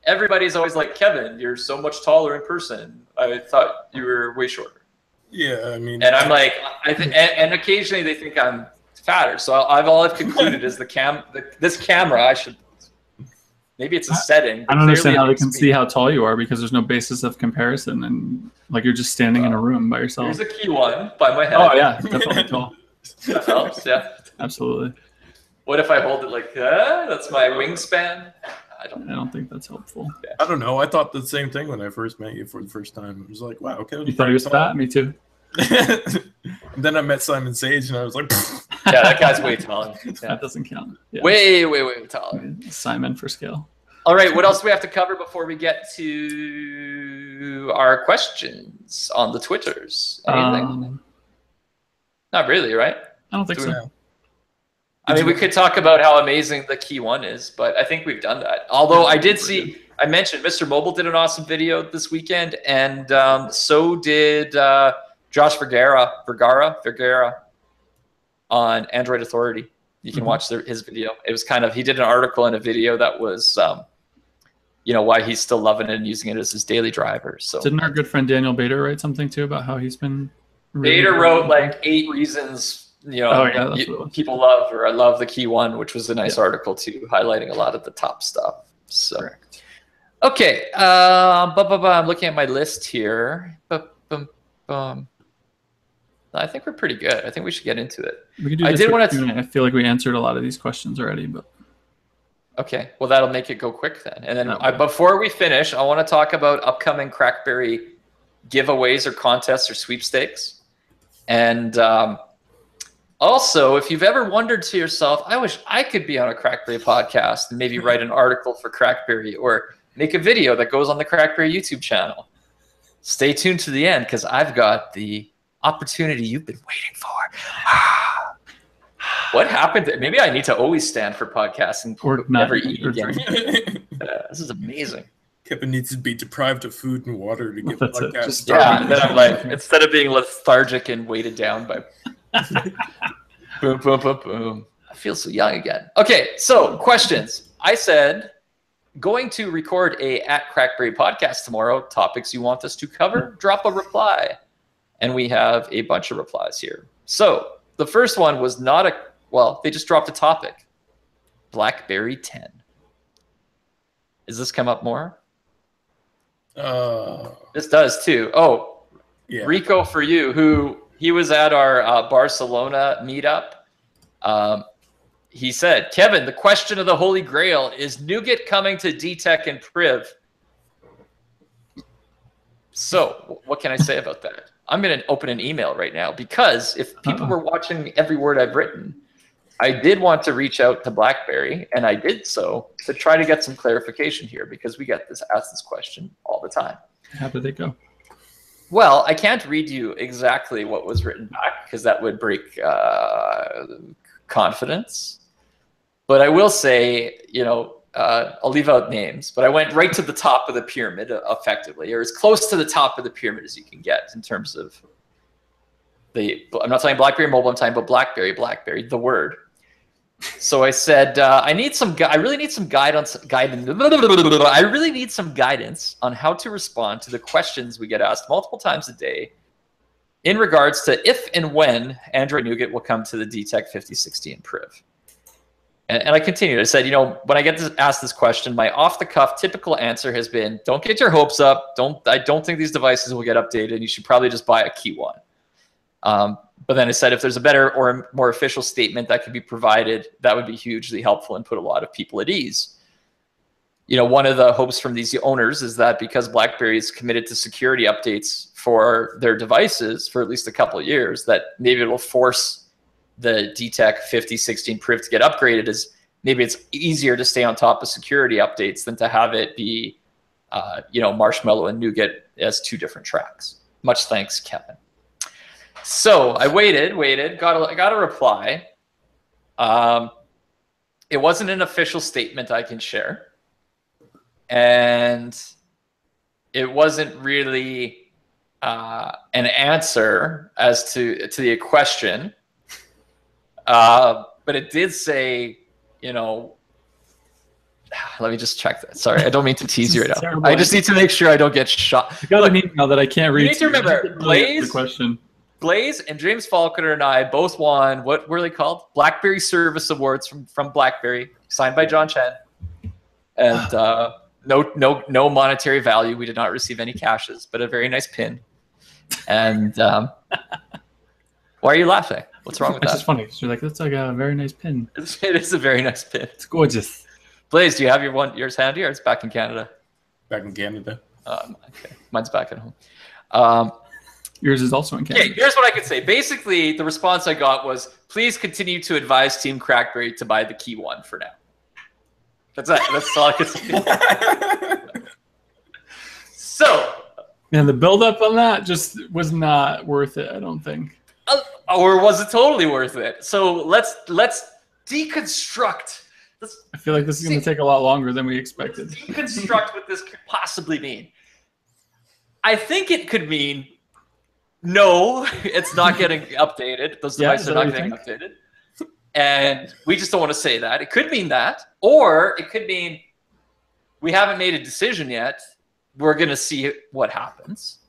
everybody's always like, Kevin, you're so much taller in person. I thought you were way shorter. Yeah, I mean, and I'm like, and occasionally they think I'm fatter. So all I've concluded is this camera, I should, maybe it's a setting. I don't understand how they can see how tall you are because there's no basis of comparison, and like you're just standing in a room by yourself. Here's a key one by my head. Oh yeah, definitely tall. That helps, yeah. Absolutely. What if I hold it like that? That's my wingspan. I don't think that's helpful. Yeah. I don't know. I thought the same thing when I first met you for the first time. It was like, wow, okay. You thought he was fat? Me too. Then I met Simon Sage, and I was like, yeah, that guy's way taller. Yeah. That doesn't count. Yeah. Way taller. Simon for scale. All right, what else do we have to cover before we get to our questions on the Twitters? Anything? Not really, right? I don't think so. I mean, we could talk about how amazing the Key 1 is, but I think we've done that. Although I did see, I mentioned Mr. Mobile did an awesome video this weekend, and so did Josh Vergara on Android Authority. You can watch his video. It was kind of, he did an article and a video that was, why he's still loving it and using it as his daily driver. So didn't our good friend Daniel Bader write something too about how he's been? Bader wrote like 8 reasons people love, or I love the Key 1, which was a nice article too, highlighting a lot of the top stuff. So, correct. Okay, I'm looking at my list here. I think we're pretty good. I think we should get into it. We could do this. I feel like we answered a lot of these questions already, but okay. Well, that'll make it go quick then. And then before we finish, I want to talk about upcoming Crackberry giveaways or contests or sweepstakes. And also, if you've ever wondered to yourself, I wish I could be on a Crackberry podcast and maybe write an article for Crackberry or make a video that goes on the Crackberry YouTube channel, stay tuned to the end because I've got the opportunity you've been waiting for. What happened? Maybe I need to always stand for podcasts and never eat again. This is amazing. Kevin needs to be deprived of food and water to give podcasts. And then I'm like, instead of being lethargic and weighted down by boom, boom, boom, boom. I feel so young again. Okay, so questions. I said, going to record a @Crackberry podcast tomorrow. Topics you want us to cover? Drop a reply. And we have a bunch of replies here. So the first one was they just dropped a topic. Blackberry 10. Does this come up more? This does too. Oh, yeah. Rico for you, he was at our Barcelona meetup. He said, Kevin, the question of the Holy Grail, is Nougat coming to DTech and Priv? So what can I say about that? I'm going to open an email right now because if people were watching every word I've written, I did want to reach out to BlackBerry, and I did so to try to get some clarification here because we get asked this question all the time. How did it go? Well, I can't read you exactly what was written back because that would break confidence. But I will say, I'll leave out names, but I went right to the top of the pyramid effectively, or as close to the top of the pyramid as you can get in terms of I'm not talking BlackBerry Mobile, I'm talking about BlackBerry, the word. So I said, I really need some guidance on how to respond to the questions we get asked multiple times a day in regards to if and when Android Nougat will come to the DTech 5016 Priv. And I continued. I said, when I get asked this question, my off-the-cuff typical answer has been, don't get your hopes up. I don't think these devices will get updated. You should probably just buy a Key 1. But then I said, if there's a better or more official statement that could be provided, that would be hugely helpful and put a lot of people at ease. One of the hopes from these owners is that because BlackBerry is committed to security updates for their devices for at least a couple of years, that maybe it'll force the DTech 5016 Priv to get upgraded, as maybe it's easier to stay on top of security updates than to have it be, Marshmallow and Nougat as 2 different tracks. Much thanks, Kevin. So I waited, got a reply. It wasn't an official statement I can share. And it wasn't really an answer as to the question. But it did say, Let me just check that. Sorry, I don't mean to tease you right now. Terrible. I just need to make sure I don't get shot. I got an email that I can't read. You need to remember, The question. Blaze and James Faulkner and I both won, what were they called? Blackberry Service Awards from Blackberry, signed by John Chen. And no monetary value. We did not receive any cashes, but a very nice pin. And why are you laughing? What's wrong with that? It's just funny. You're like, that's like a very nice pin. It is a very nice pin. It's gorgeous. Blaze, do you have yours handy, or it's back in Canada? Back in Canada. Okay, mine's back at home. Yours is also in Canada. Okay, here's what I could say. Basically, the response I got was, please continue to advise Team Crackberry to buy the Key 1 for now. That's it. That's all I could say. So. And the build-up on that just was not worth it, I don't think. Or was it totally worth it? So let's deconstruct. I feel like this is going to take a lot longer than we expected. Let's deconstruct what this could possibly mean. I think it could mean no, it's not getting updated. Those devices are not getting updated. And we just don't want to say that. It could mean that. Or it could mean we haven't made a decision yet. We're going to see what happens.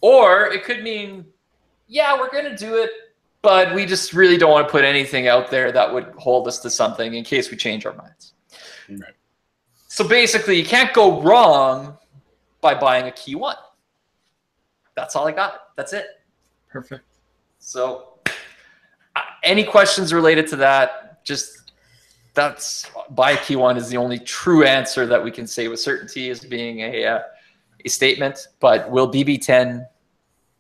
Or it could mean, yeah, we're going to do it, but we just really don't want to put anything out there that would hold us to something in case we change our minds. Right. So basically, you can't go wrong by buying a Key 1. That's all I got. That's it. Perfect. So any questions related to that, just that's buy a Key 1 is the only true answer that we can say with certainty as being a statement. But will BB10,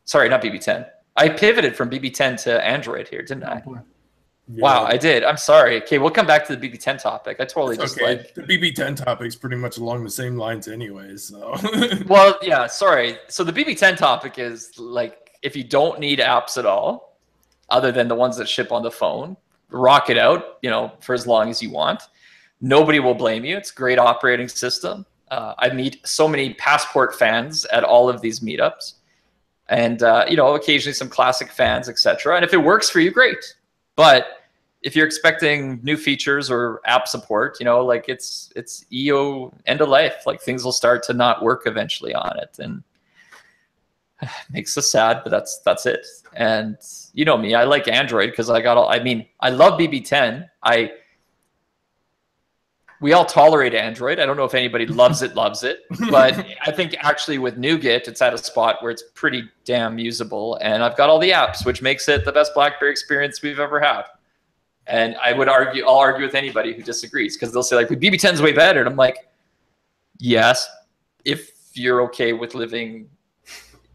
sorry, not BB10. I pivoted from BB10 to Android here, didn't I? Yeah. Wow, I did. I'm sorry. Okay, we'll come back to the BB10 topic. I totally just like the BB10 topic's pretty much along the same lines anyways. So well, yeah, sorry. So the BB10 topic is like if you don't need apps at all, other than the ones that ship on the phone, rock it out, you know, for as long as you want. Nobody will blame you. It's a great operating system. I meet so many Passport fans at all of these meetups, and you know, occasionally some classic fans, etc. And if it works for you, great. But if you're expecting new features or app support, you know, like it's EO end of life. Like things will start to not work eventually on it, and it makes us sad. But that's it. And you know me, I like Android because I got all. I mean, I love BB10. We all tolerate Android. I don't know if anybody loves it, but I think actually with Nougat, it's at a spot where it's pretty damn usable. And I've got all the apps, which makes it the best BlackBerry experience we've ever had. And I'll argue with anybody who disagrees because they'll say like, BB10 is way better. And I'm like, yes, if you're okay with living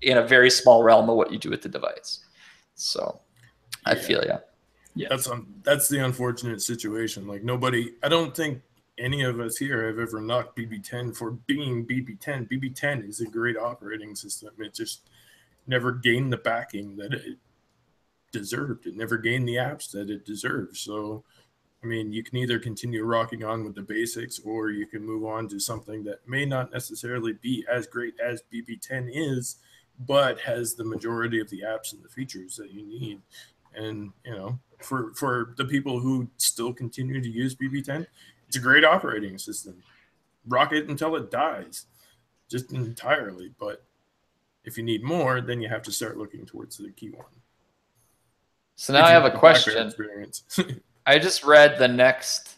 in a very small realm of what you do with the device. So I feel, yeah. That's the unfortunate situation. Like I don't think any of us here have ever knocked BB10 for being BB10. BB10 is a great operating system. It just never gained the backing that it deserved. It never gained the apps that it deserves. So, I mean, you can either continue rocking on with the basics or you can move on to something that may not necessarily be as great as BB10 is, but has the majority of the apps and the features that you need. And, you know, for the people who still continue to use BB10, it's a great operating system. Rock it until it dies, just entirely. But if you need more, then you have to start looking towards the Key 1. So now I have a question. I just read the next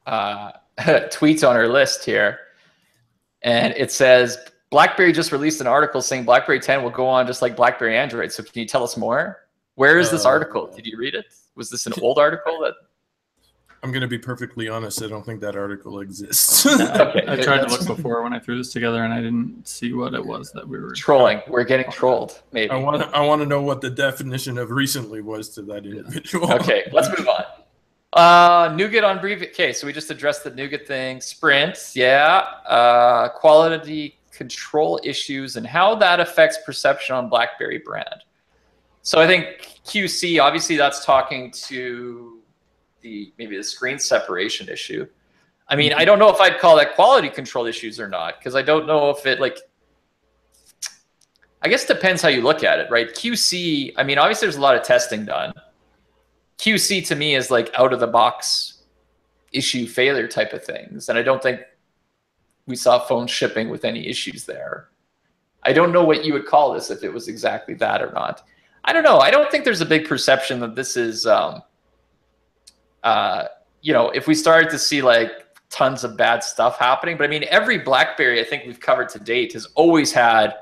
tweets on our list here, and it says, BlackBerry just released an article saying BlackBerry 10 will go on just like BlackBerry Android. So can you tell us more? Where is this article? Did you read it? Was this an old article that... I'm going to be perfectly honest. I don't think that article exists. Okay. I tried to look before when I threw this together, and I didn't see what it was that we were trolling. We're getting trolled. Maybe I want to know what the definition of recently was to that individual. Okay, let's move on. Nougat on brief. Okay, so we just addressed the Nougat thing. Sprint, yeah. Quality control issues and how that affects perception on BlackBerry brand. So I think QC, obviously, that's talking to maybe the screen separation issue. I mean, I don't know if I'd call that quality control issues or not, because I don't know if it I guess it depends how you look at it, right? QC, I mean, obviously there's a lot of testing done. QC to me is like out of the box issue failure type of things. And I don't think we saw phones shipping with any issues there. I don't know what you would call this, if it was exactly that or not. I don't know. I don't think there's a big perception that this is, if we started to see like tons of bad stuff happening. But I mean, every BlackBerry I think we've covered to date has always had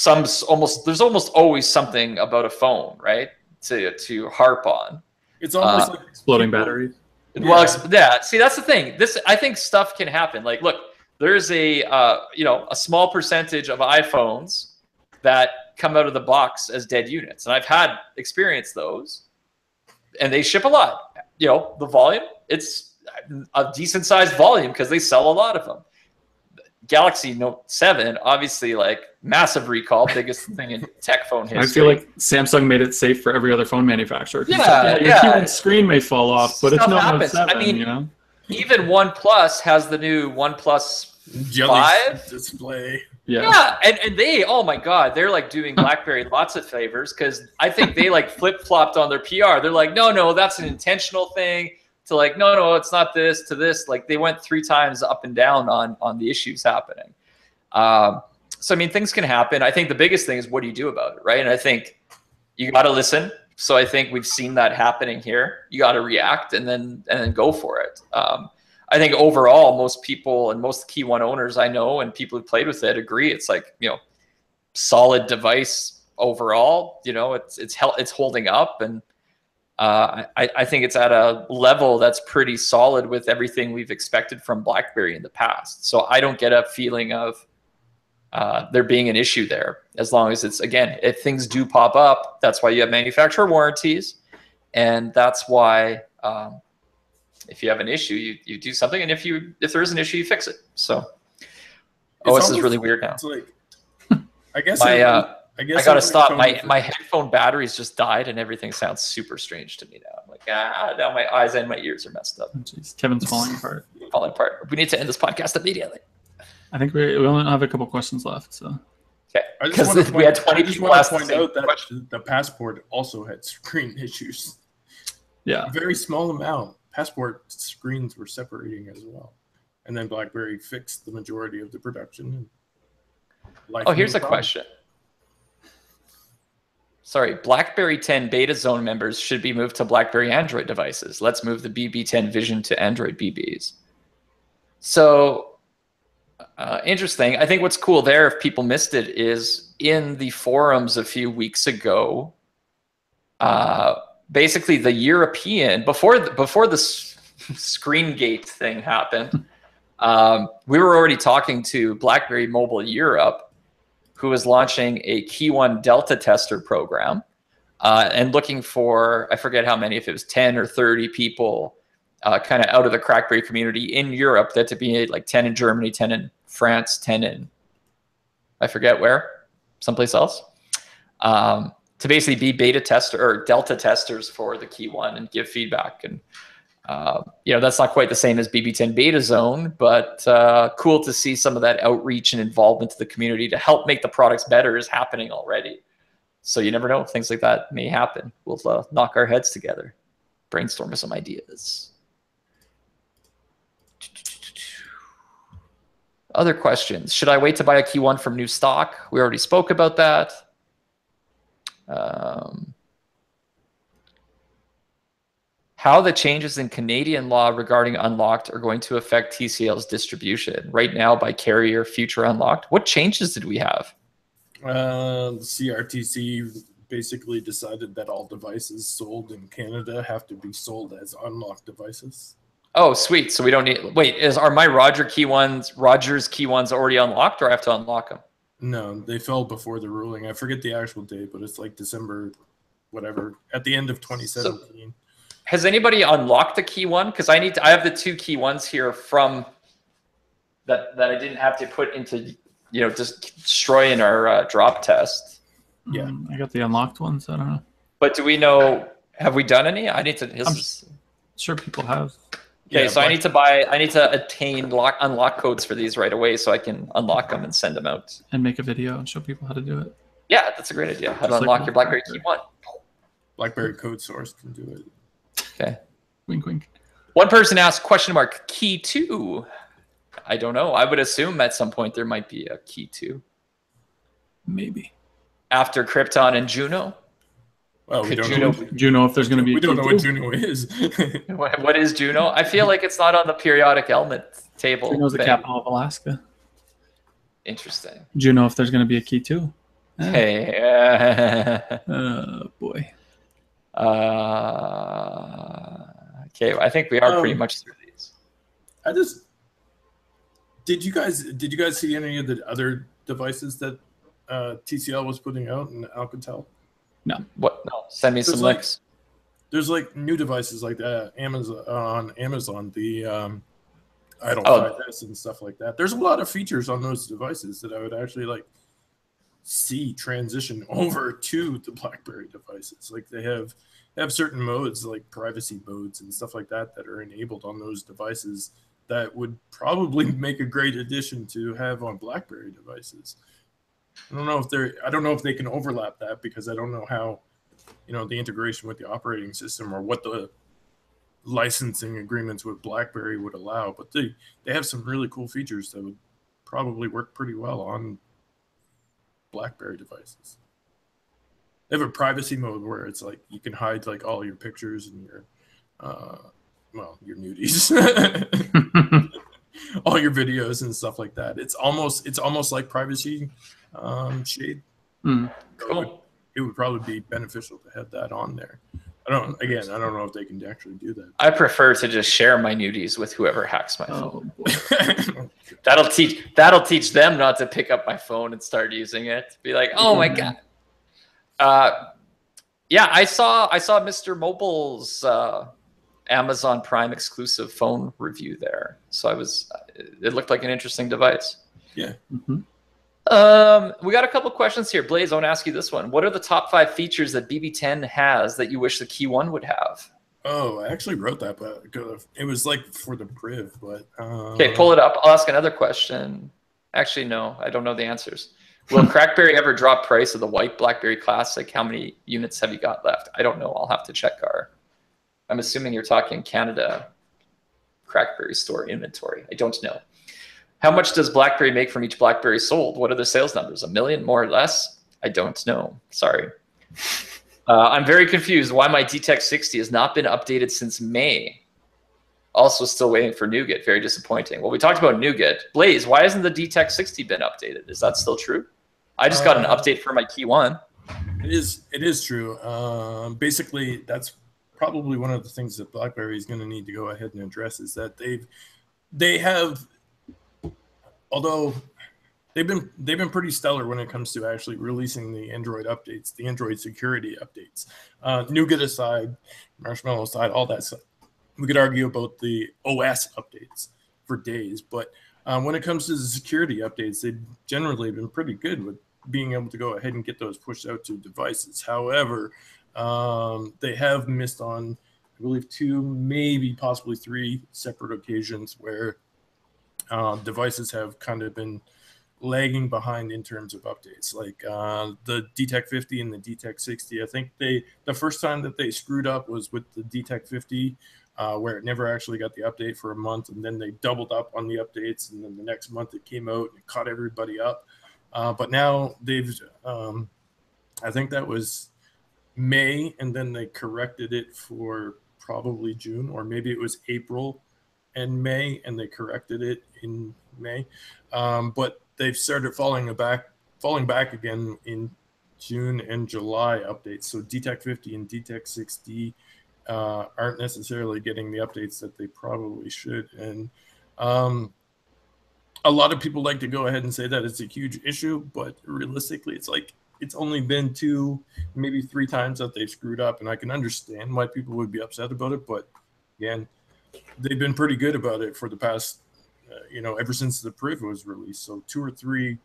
there's almost always something about a phone, right? To harp on. It's almost like exploding batteries. Well, yeah. See, that's the thing. I think stuff can happen. Like, look, there's a small percentage of iPhones that come out of the box as dead units, and I've had experienced those, and they ship a lot. The volume, it's a decent sized volume because they sell a lot of them. Galaxy Note 7, obviously, like massive recall, biggest thing in tech phone history. I feel like Samsung made it safe for every other phone manufacturer. Yeah. Your screen may fall off, but it's not Note 7, I mean, even OnePlus has the new OnePlus 5 display. Yeah, and they, oh my God, they're like doing BlackBerry lots of favors, because I think they like flip-flopped on their PR. They're like, no, that's an intentional thing, to like, no, it's not this, to this. Like they went 3 times up and down on the issues happening. So I mean, things can happen. I think the biggest thing is, what do you do about it, right? And I think you got to listen. So I think we've seen that happening here. You got to react and then go for it. I think overall, most people and most Key One owners I know and people who played with it agree it's like, solid device overall. It's holding up, and I think it's at a level that's pretty solid with everything we've expected from BlackBerry in the past. So I don't get a feeling of there being an issue there, as long as it's, again, if things do pop up, that's why you have manufacturer warranties, and that's why if you have an issue, you do something, and if there is an issue, you fix it. So this is really weird now. It's like, I guess I gotta stop. My headphone batteries just died, and everything sounds super strange to me now. I'm like, now my eyes and my ears are messed up. Jeez, Kevin's falling apart. We need to end this podcast immediately. I think we only have a couple questions left. So okay, because we had 20 people last time. I just want to point out that the Passport also had screen issues. Yeah, a very small amount. Passport screens were separating as well, and then BlackBerry fixed the majority of the production. Here's a question. Sorry, BlackBerry 10 beta zone members should be moved to BlackBerry Android devices. Let's move the BB10 Vision to Android BBs. So interesting. I think what's cool there, if people missed it, is in the forums a few weeks ago, basically the European, before the ScreenGate thing happened, we were already talking to BlackBerry Mobile Europe, who was launching a Key One Delta tester program and looking for, I forget how many, if it was 10 or 30 people kind of out of the CrackBerry community in Europe, that to be like 10 in Germany, 10 in France, 10 in, I forget where, someplace else, to basically be beta tester or Delta testers for the Key One and give feedback. And that's not quite the same as BB10 beta zone, but cool to see some of that outreach and involvement to the community to help make the products better is happening already. So you never know, things like that may happen. We'll knock our heads together, brainstorm some ideas. Other questions? Should I wait to buy a Key One from new stock? We already spoke about that. How the changes in Canadian law regarding unlocked are going to affect TCL's distribution right now by carrier, future unlocked. What changes did we have? CRTC basically decided that all devices sold in Canada have to be sold as unlocked devices. Oh, sweet. So we don't need, wait, are my Rogers Key Ones already unlocked, or I have to unlock them? No, they fell before the ruling. I forget the actual date, but it's like December, whatever, at the end of 2017. Has anybody unlocked the Key One? Because I have the 2 Key Ones here from that I didn't have to put into, just destroy in our drop test. Yeah, I got the unlocked ones. I don't know. But do we know? Have we done any? I need to. I'm sure people have. Okay, yeah, so I need to attain unlock codes for these right away, so I can unlock them and send them out. And make a video and show people how to do it. Yeah, that's a great idea. How to unlock your BlackBerry Key One. BlackBerry Code Source can do it. Okay. Wink, wink. One person asked, Key 2. I don't know. I would assume at some point there might be a Key 2. Maybe. After Krypton and Juno? Well, we don't know if there's going to be. We don't know what Juno is. What is Juno? I feel like it's not on the periodic element table. Juno's the capital of Alaska. Interesting. Do you know if there's going to be a Key 2? Hey. Oh, boy. Okay, I think we are pretty much through these. Did you guys see any of the other devices that TCL was putting out in Alcatel? No. What? No. Send me some links. There's like new devices like that Amazon, the Idle 5S and stuff like that. There's a lot of features on those devices that I would actually like see transition over to the BlackBerry devices. Like they have certain modes like privacy modes and stuff like that that are enabled on those devices that would probably make a great addition to have on BlackBerry devices. I don't know if they can overlap that, because I don't know how, the integration with the operating system or what the licensing agreements with BlackBerry would allow, but they have some really cool features that would probably work pretty well on BlackBerry devices. They have a privacy mode where it's like you can hide like all your pictures and your your nudies, all your videos and stuff like that. It's almost like privacy shade. Cool. It would probably be beneficial to have that on there. I don't know if they can actually do that. I prefer to just share my nudies with whoever hacks my phone. That'll teach them not to pick up my phone and start using it. Be like, oh my god. Yeah, I saw Mr. Mobile's Amazon Prime exclusive phone review there. So it looked like an interesting device. Yeah. Mm-hmm. We got a couple questions here. Blaze, I want to ask you this one. What are the top 5 features that BB10 has that you wish the Key 1 would have? Oh, I actually wrote that, but it was like for the priv. But okay, pull it up. I'll ask another question. Actually, no, I don't know the answers. Will Crackberry ever drop price of the white BlackBerry Classic? How many units have you got left? I don't know. I'll have to check I'm assuming you're talking Canada Crackberry store inventory. I don't know. How much does BlackBerry make from each BlackBerry sold? What are the sales numbers? 1 million, more or less? I don't know. Sorry. I'm very confused why my DTEC 60 has not been updated since May. Also still waiting for Nougat. Very disappointing. Well, we talked about Nougat. Blaze, why hasn't the DTEC 60 been updated? Is that still true? I just got an update for my Key 1. It is true. Basically, that's probably one of the things that BlackBerry is going to need to go ahead and address, is that they have, although they've been pretty stellar when it comes to actually releasing the Android updates, the Android security updates. Nougat aside, Marshmallow aside, all that stuff. We could argue about the OS updates for days, but when it comes to the security updates, they've generally been pretty good with being able to go ahead and get those pushed out to devices. However, they have missed on, I believe, 2, maybe possibly 3 separate occasions where devices have kind of been lagging behind in terms of updates, like the DTEC 50 and the DTEC 60. I think the first time that they screwed up was with the DTEC 50, where it never actually got the update for a month, and then they doubled up on the updates, and then the next month it came out and it caught everybody up. But now they've, I think that was May, and then they corrected it for probably June, or maybe it was April and May, and they corrected it in May. But they've started falling back again in June and July updates. So DTEC 50 and DTEC 60 aren't necessarily getting the updates that they probably should. And a lot of people like to go ahead and say that it's a huge issue, but realistically, it's only been 2, maybe 3 times that they've screwed up, and I can understand why people would be upset about it. But again, they've been pretty good about it for the past, ever since the Priv was released. So 2 or 3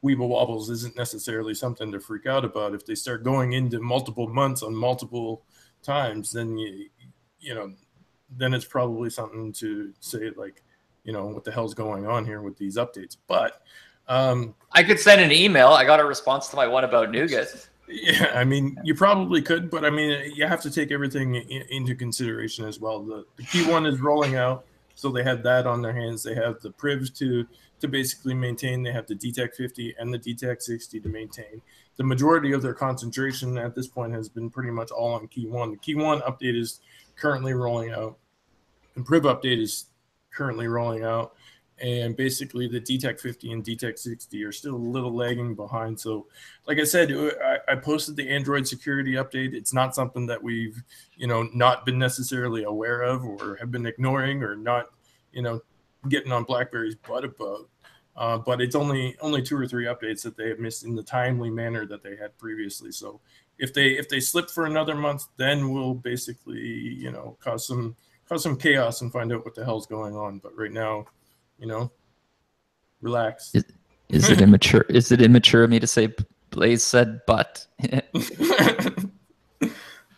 Weeble Wobbles isn't necessarily something to freak out about. If they start going into multiple months on multiple times, then then it's probably something to say, like, what the hell's going on here with these updates. But I could send an email. I got a response to my one about Nougat. Yeah, I mean, you probably could, but I mean, you have to take everything into consideration as well. The T1 is rolling out, so they have that on their hands. They have the privs to basically maintain. They have the DTEC 50 and the DTEC 60 to maintain. The majority of their concentration at this point has been pretty much all on Key 1. The Key 1 update is currently rolling out, and priv update is currently rolling out. And basically the DTEC 50 and DTEC 60 are still a little lagging behind. So like I said, I posted the Android security update. It's not something that we've, not been necessarily aware of or have been ignoring or not, getting on BlackBerry's butt about. But it's only 2 or 3 updates that they have missed in the timely manner that they had previously. So if they slip for another month, then we'll basically, cause some chaos and find out what the hell's going on. But right now, relax. Is it immature? Is it immature of me to say Blaze said but?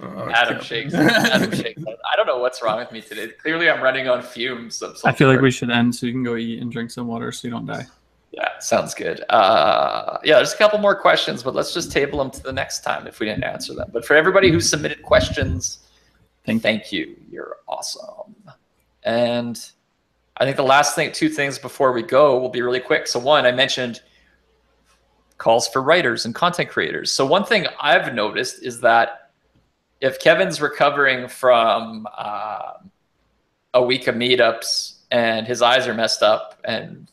Adam shakes. Adam shakes. I don't know what's wrong with me today. Clearly, I'm running on fumes. I feel like we should end so you can go eat and drink some water so you don't die. Yeah, sounds good. There's a couple more questions, but let's just table them to the next time if we didn't answer them. But for everybody who submitted questions, thank you. You're awesome. And I think the last thing, 2 things before we go will be really quick. So one, I mentioned calls for writers and content creators. So one thing I've noticed is that if Kevin's recovering from a week of meetups and his eyes are messed up and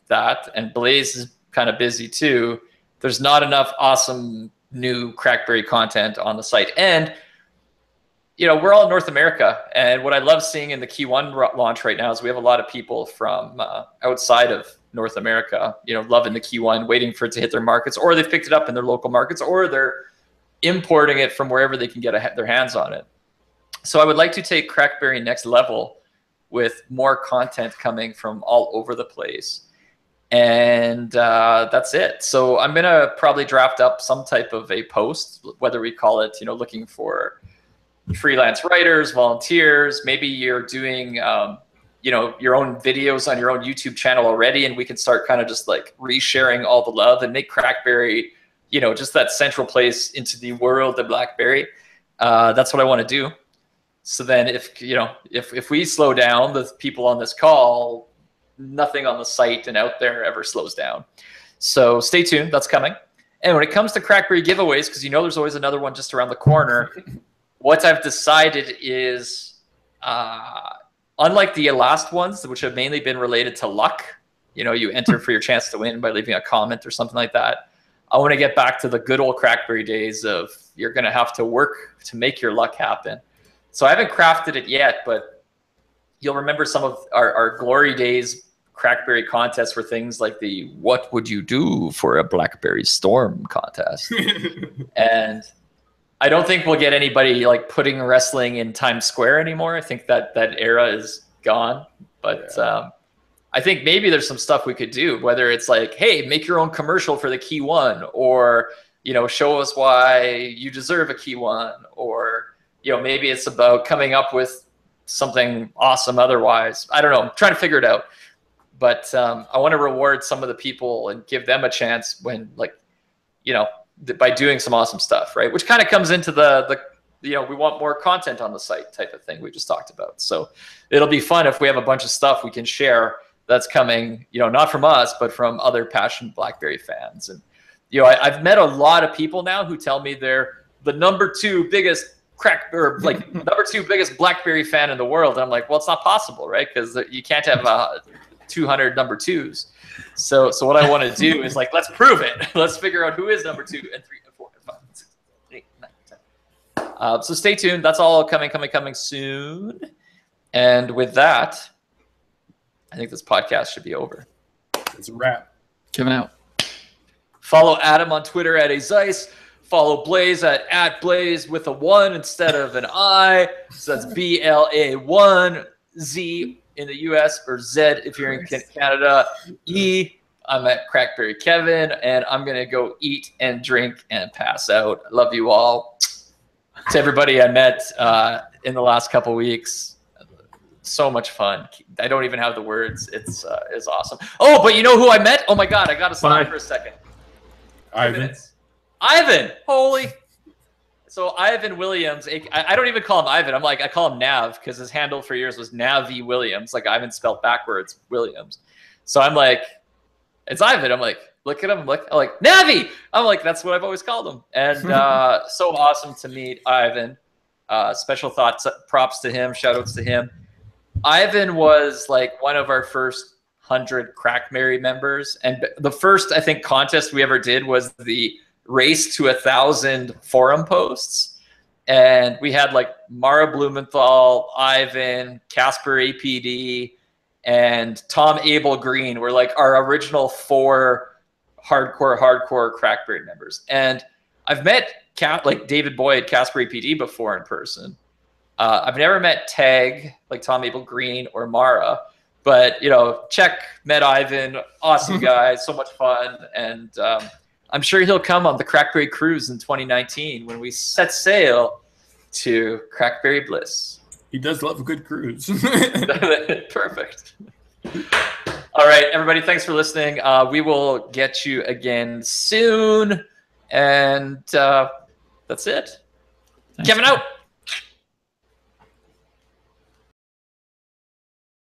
Blaze is kind of busy too, there's not enough awesome new Crackberry content on the site. And we're all in North America, and what I love seeing in the Key 1 launch right now is we have a lot of people from outside of North America, loving the Key 1, waiting for it to hit their markets, or they've picked it up in their local markets, or they're importing it from wherever they can get their hands on it. So I would like to take Crackberry next level with more content coming from all over the place. And that's it. So I'm going to probably draft up some type of a post, whether we call it, looking for freelance writers, volunteers. Maybe you're doing, your own videos on your own YouTube channel already, and we can start kind of just like resharing all the love and make Crackberry, just that central place into the world of BlackBerry. That's what I want to do. So then if we slow down, the people on this call, nothing on the site and out there ever slows down. So stay tuned. That's coming. And when it comes to Crackberry giveaways, because there's always another one just around the corner, what I've decided is, unlike the last ones, which have mainly been related to luck, you enter for your chance to win by leaving a comment or something like that. I want to get back to the good old Crackberry days of you're going to have to work to make your luck happen. So I haven't crafted it yet, but you'll remember some of our glory days Crackberry contests were things like the "What would you do for a Blackberry Storm" contest. And I don't think we'll get anybody like putting wrestling in Times Square anymore. I think that era is gone. But I think maybe there's some stuff we could do, whether it's like, hey, make your own commercial for the Key 1, or, show us why you deserve a Key 1, or, maybe it's about coming up with something awesome otherwise. I don't know. I'm trying to figure it out. But I want to reward some of the people and give them a chance when, by doing some awesome stuff, right? Which kind of comes into the we want more content on the site type of thing we just talked about. So it'll be fun if we have a bunch of stuff we can share that's coming, not from us, but from other passionate BlackBerry fans. And, I've met a lot of people now who tell me they're the number 2 biggest number 2 biggest BlackBerry fan in the world. And I'm like, well, it's not possible, right? Because you can't have 200 number 2s. So what I want to do is let's prove it. Let's figure out who is number 2 and 3 and 4 and 5 and 6, 8, 9, 10. So stay tuned. That's all coming soon. And with that, I think this podcast should be over. It's a wrap. Kevin out. Follow Adam on Twitter at @azeiss. Follow Blaze at Blaze with a 1 instead of an I. So that's BLA1 Z in the US, or Z if you're in Canada. E. I'm at Crackberry Kevin, and I'm going to go eat and drink and pass out. I love you all. To everybody I met in the last couple weeks, so much fun. I don't even have the words. It's awesome. Oh, but you know who I met? Oh my God, I got to stop for a second. Ivan. Ivan, holy. So Ivan Williams, I don't even call him Ivan. I call him Nav because his handle for years was Navi Williams, like Ivan spelled backwards, Williams. So I'm like, it's Ivan. I'm like, look at him. I'm like, Navi. I'm like, that's what I've always called him. And so awesome to meet Ivan. Special thoughts, props to him. Shout outs to him. Ivan was like one of our first 100 Crackberry members. And the first, I think, contest we ever did was the race to 1,000 forum posts. And we had like Mara Blumenthal, Ivan, Casper APD, and Tom Abel Green were like our original 4 hardcore Crackberry members. And I've met like David Boyd, Casper APD before in person. I've never met Tag, like Tom Abel Green or Mara, but met Ivan, awesome guy, so much fun. And I'm sure he'll come on the Crackberry cruise in 2019 when we set sail to Crackberry Bliss. He does love a good cruise. Perfect. All right, everybody, thanks for listening. We will get you again soon. And that's it. Thanks. Kevin out.